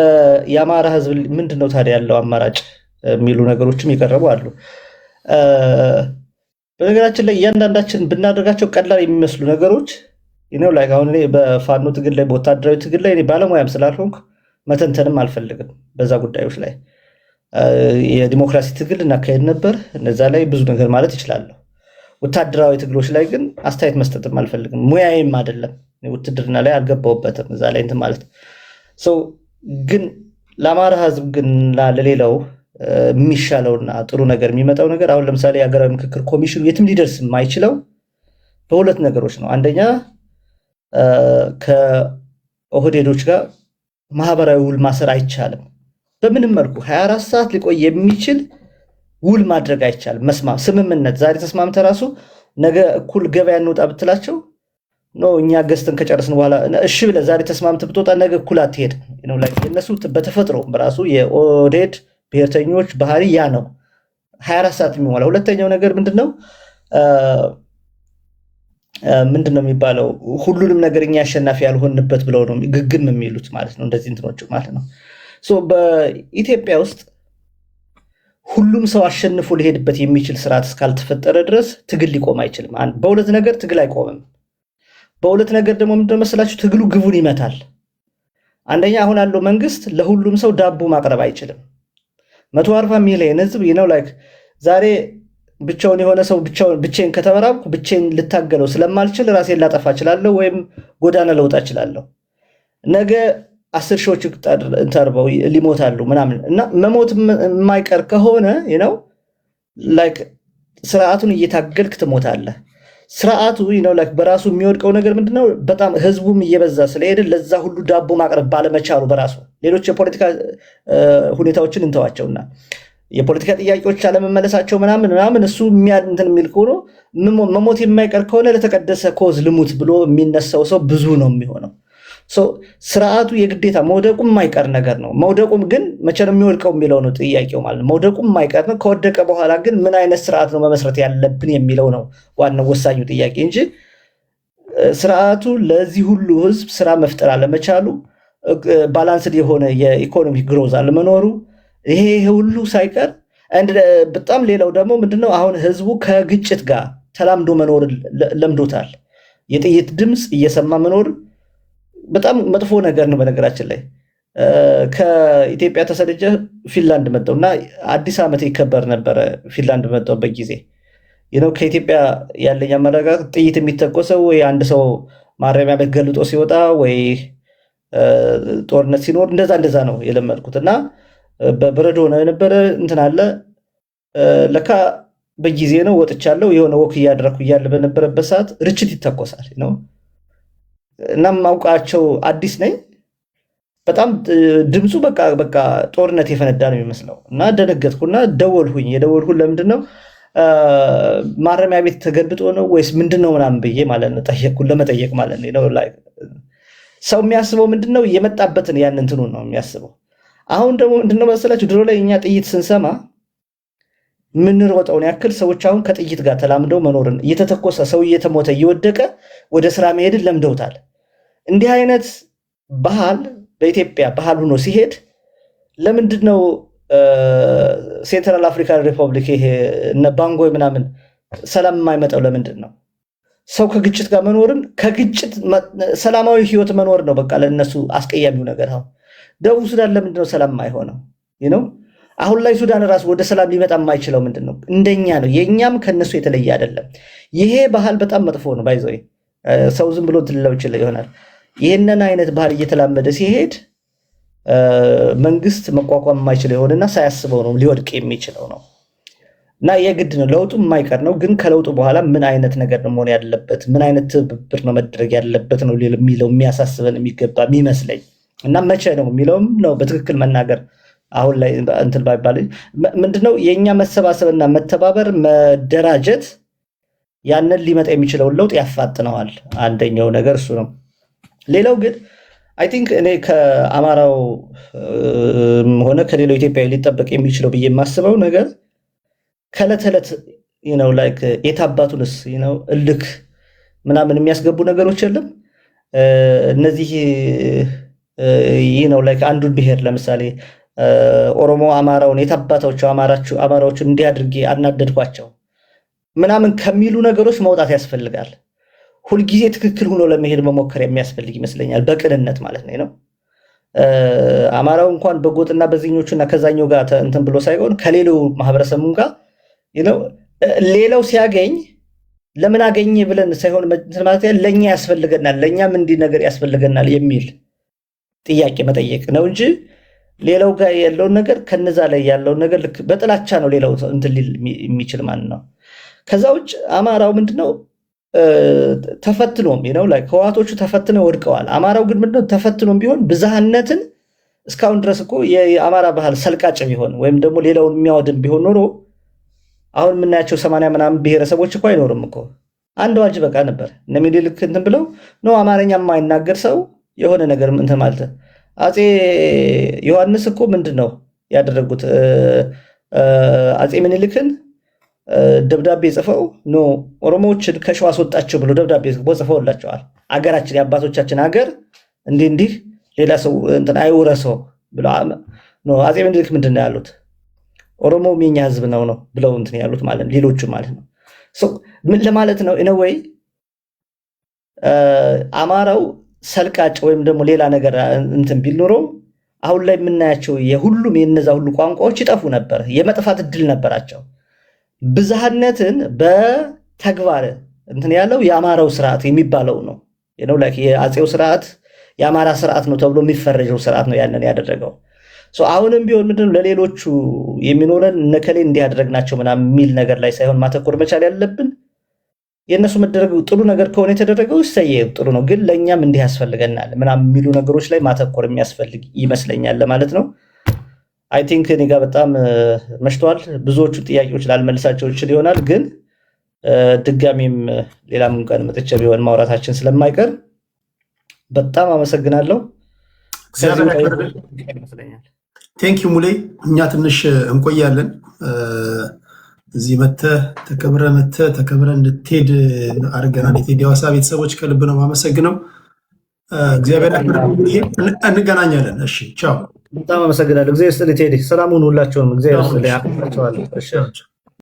የአማራ ህዝብ ምንድነው ታዲያ ያለው አማራጭ የሚሉ ነገሮችም ይቀርቡ አሉ። በነገራችን ላይ እያንዳንዳችን ብናደርጋቸው ቀላል የሚመስሉ ነገሮች ላይ አሁን እኔ በፋኖ ትግል ላይ በወታደራዊ ትግል ላይ እኔ ባለሙያም ስላልሆንኩ መተንተንም አልፈልግም። በዛ ጉዳዮች ላይ የዲሞክራሲ ትግል እናካሄድ ነበር። እነዛ ላይ ብዙ ነገር ማለት ይችላለሁ። ወታደራዊ ትግሎች ላይ ግን አስተያየት መስጠትም አልፈልግም። ሙያዬም አይደለም። ውትድርና ላይ አልገባሁበትም። እዛ ላይ እንትን ማለት ግን ለአማራ ህዝብ ግን ለሌላው የሚሻለውና ጥሩ ነገር የሚመጣው ነገር አሁን ለምሳሌ የሀገራዊ ምክክር ኮሚሽኑ የትም ሊደርስ የማይችለው በሁለት ነገሮች ነው። አንደኛ ከኦህዴዶች ጋር ማህበራዊ ውል ማሰር አይቻልም። በምንም መልኩ 24 ሰዓት ሊቆይ የሚችል ውል ማድረግ አይቻልም። ስምምነት ዛሬ ተስማምተህ ራሱ ነገ እኩል ገበያ እንውጣ ብትላቸው እኛ ገዝተን ከጨረስን በኋላ እሺ ብለህ ዛሬ ተስማምተህ ብትወጣ ነገ እኩል አትሄድም። እነሱ በተፈጥሮ በራሱ የኦህዴድ ብሔርተኞች ባህሪ ያ ነው፣ 24 ሰዓት የሚሞላ። ሁለተኛው ነገር ምንድነው የሚባለው ሁሉንም ነገር እኛ አሸናፊ ያልሆንበት ብለው ነው ግግም የሚሉት ማለት ነው። እንደዚህ እንትኖች ማለት ነው። በኢትዮጵያ ውስጥ ሁሉም ሰው አሸንፎ ሊሄድበት የሚችል ስርዓት እስካልተፈጠረ ድረስ ትግል ሊቆም አይችልም። በሁለት ነገር ትግል አይቆምም። በሁለት ነገር ደግሞ ምንድነው መሰላችሁ ትግሉ ግቡን ይመታል። አንደኛ አሁን ያለው መንግስት ለሁሉም ሰው ዳቦ ማቅረብ አይችልም። 140 ሚሊዮን ህዝብ ዛሬ ብቻውን የሆነ ሰው ብቻዬን ከተመራብኩ ብቻዬን ልታገለው ስለማልችል ራሴን ላጠፋ እችላለሁ ወይም ጎዳና ለውጣ እችላለሁ። ነገ 10 ሺዎች ተርበው ሊሞታሉ ምናምን እና መሞት የማይቀር ከሆነ ስርዓቱን እየታገልክ ትሞታለህ። ስርዓቱ በራሱ የሚወድቀው ነገር ምንድነው? በጣም ህዝቡም እየበዛ ስለሄደ ለዛ ሁሉ ዳቦ ማቅረብ ባለመቻሉ በራሱ ሌሎች የፖለቲካ ሁኔታዎችን እንተዋቸውና የፖለቲካ ጥያቄዎች አለመመለሳቸው ምናምን እሱ እንትን የሚል ከሆነ መሞት የማይቀር ከሆነ ለተቀደሰ ኮዝ ልሙት ብሎ የሚነሳው ሰው ብዙ ነው የሚሆነው። ስርዓቱ የግዴታ መውደቁም የማይቀር ነገር ነው። መውደቁም ግን መቼ ነው የሚወድቀው የሚለው ነው ጥያቄው ማለት ነው። መውደቁም የማይቀር ነው። ከወደቀ በኋላ ግን ምን አይነት ስርዓት ነው መመስረት ያለብን የሚለው ነው ዋናው ወሳኙ ጥያቄ እንጂ ስርዓቱ ለዚህ ሁሉ ህዝብ ስራ መፍጠር አለመቻሉ፣ ባላንስድ የሆነ የኢኮኖሚ ግሮዝ አለመኖሩ፣ ይሄ ሁሉ ሳይቀር በጣም ሌላው ደግሞ ምንድነው አሁን ህዝቡ ከግጭት ጋር ተላምዶ መኖር ለምዶታል። የጥይት ድምፅ እየሰማ መኖር በጣም መጥፎ ነገር ነው። በነገራችን ላይ ከኢትዮጵያ ተሰደጀ ፊንላንድ መጣው እና አዲስ ዓመት ይከበር ነበረ። ፊንላንድ መጣውበት ጊዜ ከኢትዮጵያ ያለኝ አመለካከት ጥይት የሚተኮሰው ወይ አንድ ሰው ማረሚያ ቤት ገልጦ ሲወጣ ወይ ጦርነት ሲኖር እንደዛ ነው የለመድኩት እና በበረዶ ነው የነበረ እንትን አለ ለካ በጊዜ ነው ወጥቻለሁ። የሆነ ወክ እያደረኩ እያለ በነበረበት ሰዓት ርችት ይተኮሳል ነው እና ማውቃቸው አዲስ ነኝ በጣም ድምፁ በቃ ጦርነት የፈነዳ ነው የሚመስለው እና ደነገጥኩና ደወልሁኝ። የደወልሁን ለምንድን ነው ማረሚያ ቤት ተገልብጦ ነው ወይስ ምንድን ነው ምናምን ብዬ ማለት ነው ጠየቅኩን፣ ለመጠየቅ ማለት ነው። ሰው የሚያስበው ምንድን ነው የመጣበትን ያን እንትኑን ነው የሚያስበው። አሁን ደግሞ ምንድን ነው መሰላችሁ ድሮ ላይ እኛ ጥይት ስንሰማ ምንሮጠውን ያክል ሰዎች አሁን ከጥይት ጋር ተላምደው መኖርን እየተተኮሰ ሰው እየተሞተ እየወደቀ ወደ ስራ መሄድን ለምደውታል። እንዲህ አይነት ባህል በኢትዮጵያ ባህል ሆኖ ሲሄድ ለምንድን ነው ሴንትራል አፍሪካን ሪፐብሊክ ይሄ እነ ባንጎይ ምናምን ሰላም የማይመጣው? ለምንድን ነው ሰው ከግጭት ጋር መኖርን ከግጭት ሰላማዊ ህይወት መኖር ነው በቃ ለነሱ አስቀያሚው ነገር። አሁን ደቡብ ሱዳን ለምንድን ነው ሰላም የማይሆነው? አሁን ላይ ሱዳን ራሱ ወደ ሰላም ሊመጣ የማይችለው ምንድን ነው? እንደኛ ነው። የኛም ከነሱ የተለየ አይደለም። ይሄ ባህል በጣም መጥፎ ነው። ባይዘው ሰው ዝም ብሎ ትልለው ይችላል ይሆናል። ይህንን አይነት ባህል እየተላመደ ሲሄድ መንግስት መቋቋም የማይችለው ይሆንና ሳያስበው ነው ሊወድቅ የሚችለው ነው። እና የግድ ነው ለውጡ የማይቀር ነው። ግን ከለውጡ በኋላ ምን አይነት ነገር ነው መሆን ያለበት፣ ምን አይነት ትብብር ነው መደረግ ያለበት ነው የሚለው የሚያሳስበን የሚገባ የሚመስለኝ እና መቼ ነው የሚለውም ነው በትክክል መናገር አሁን ላይ እንትን ባይባል ምንድነው የኛ መሰባሰብና መተባበር መደራጀት ያንን ሊመጣ የሚችለውን ለውጥ ያፋጥነዋል። አንደኛው ነገር እሱ ነው። ሌላው ግን አይ ቲንክ እኔ ከአማራው ሆነ ከሌላው ኢትዮጵያዊ ሊጠበቅ የሚችለው ብዬ የማስበው ነገር ከዕለት ዕለት ላይክ የታባቱንስ እልክ ምናምን የሚያስገቡ ነገሮች የለም። እነዚህ ላይክ አንዱን ብሔር ለምሳሌ ኦሮሞ አማራውን የታባታቸው አማራዎችን እንዲያድርጌ አናደድኳቸው ምናምን ከሚሉ ነገሮች መውጣት ያስፈልጋል። ሁልጊዜ ትክክል ሆኖ ለመሄድ መሞከር የሚያስፈልግ ይመስለኛል፣ በቅንነት ማለት ነው። አማራው እንኳን በጎጥና በዚህኞቹና ከዛኛው ጋር እንትን ብሎ ሳይሆን ከሌላው ማህበረሰቡም ጋር ሌላው ሲያገኝ ለምን አገኘ ብለን ሳይሆን ማለት ለኛ ያስፈልገናል፣ ለኛም እንዲህ ነገር ያስፈልገናል የሚል ጥያቄ መጠየቅ ነው እንጂ ሌላው ጋር ያለውን ነገር ከነዛ ላይ ያለውን ነገር ልክ በጥላቻ ነው ሌላው እንትን ሊል የሚችል ማለት ነው። ከዛ ውጭ አማራው ምንድነው ተፈትኖም ህወሓቶቹ ተፈትነው ወድቀዋል። አማራው ግን ምንድነው ተፈትኖም ቢሆን ብዝሃነትን እስካሁን ድረስ እኮ የአማራ ባህል ሰልቃጭ ቢሆን ወይም ደግሞ ሌላውን የሚያወድም ቢሆን ኖሮ አሁን የምናያቸው 80 ምናምን ብሔረሰቦች እኮ አይኖርም እኮ። አንድ አዋጅ በቃ ነበር። እነ ምኒልክ እንትን ብለው ነው አማርኛ የማይናገር ሰው የሆነ ነገር እንትን ማለት አፄ ዮሐንስ እኮ ምንድነው ያደረጉት? አፄ ምኒልክን ደብዳቤ ጽፈው ነው ኦሮሞዎችን ከሸዋ አስወጣቸው ብሎ ደብዳቤ ጽፈውላቸዋል። አገራችን የአባቶቻችን ሀገር እንዲህ ሌላ ሰው እንትን አይወረሰው ብሎ ነው አፄ ምኒልክ ምንድን ነው ያሉት? ኦሮሞ የኛ ህዝብ ነው ብለው እንትን ያሉት ማለት ነው። ሌሎቹ ማለት ነው ምን ለማለት ነው? ኢነዌይ አማራው ሰልቃጭ ወይም ደግሞ ሌላ ነገር እንትን ቢል ኖሮ አሁን ላይ የምናያቸው የሁሉም የነዛ ሁሉ ቋንቋዎች ይጠፉ ነበር፣ የመጥፋት እድል ነበራቸው። ብዝሃነትን በተግባር እንትን ያለው የአማራው ስርዓት የሚባለው ነው። የአፄው ስርዓት የአማራ ስርዓት ነው ተብሎ የሚፈረጀው ስርዓት ነው ያንን ያደረገው። አሁንም ቢሆን ምንድነው ለሌሎቹ የሚኖረን እነከሌ እንዲያደረግናቸው ምናምን የሚል ነገር ላይ ሳይሆን ማተኮር መቻል ያለብን የእነሱ መደረግ ጥሩ ነገር ከሆነ የተደረገው ይሰየው ጥሩ ነው፣ ግን ለእኛም እንዲህ ያስፈልገናል ምናምን የሚሉ ነገሮች ላይ ማተኮር የሚያስፈልግ ይመስለኛል ለማለት ነው። አይ ቲንክ እኔ ጋር በጣም መሽቷል። ብዙዎቹ ጥያቄዎች ላልመልሳቸው ይችል ይሆናል፣ ግን ድጋሚም ሌላም ቀን መጥቼ ቢሆን ማውራታችን ስለማይቀር በጣም አመሰግናለሁ። ቴንኪው ሙሌ። እኛ ትንሽ እንቆያለን። እዚህ መተህ ተከብረህ እንድትሄድ አድርገናል። የቴዲ ሃዋሳ ቤተሰቦች ከልብ ነው የማመሰግነው። እግዚአብሔር እንገናኛለን። እሺ ቻው። በጣም አመሰግናለሁ። እግዚአብሔር ይስጥልኝ ቴዲ። ሰላሙን ሁላችሁንም እግዚአብሔር ይስጥልኝ።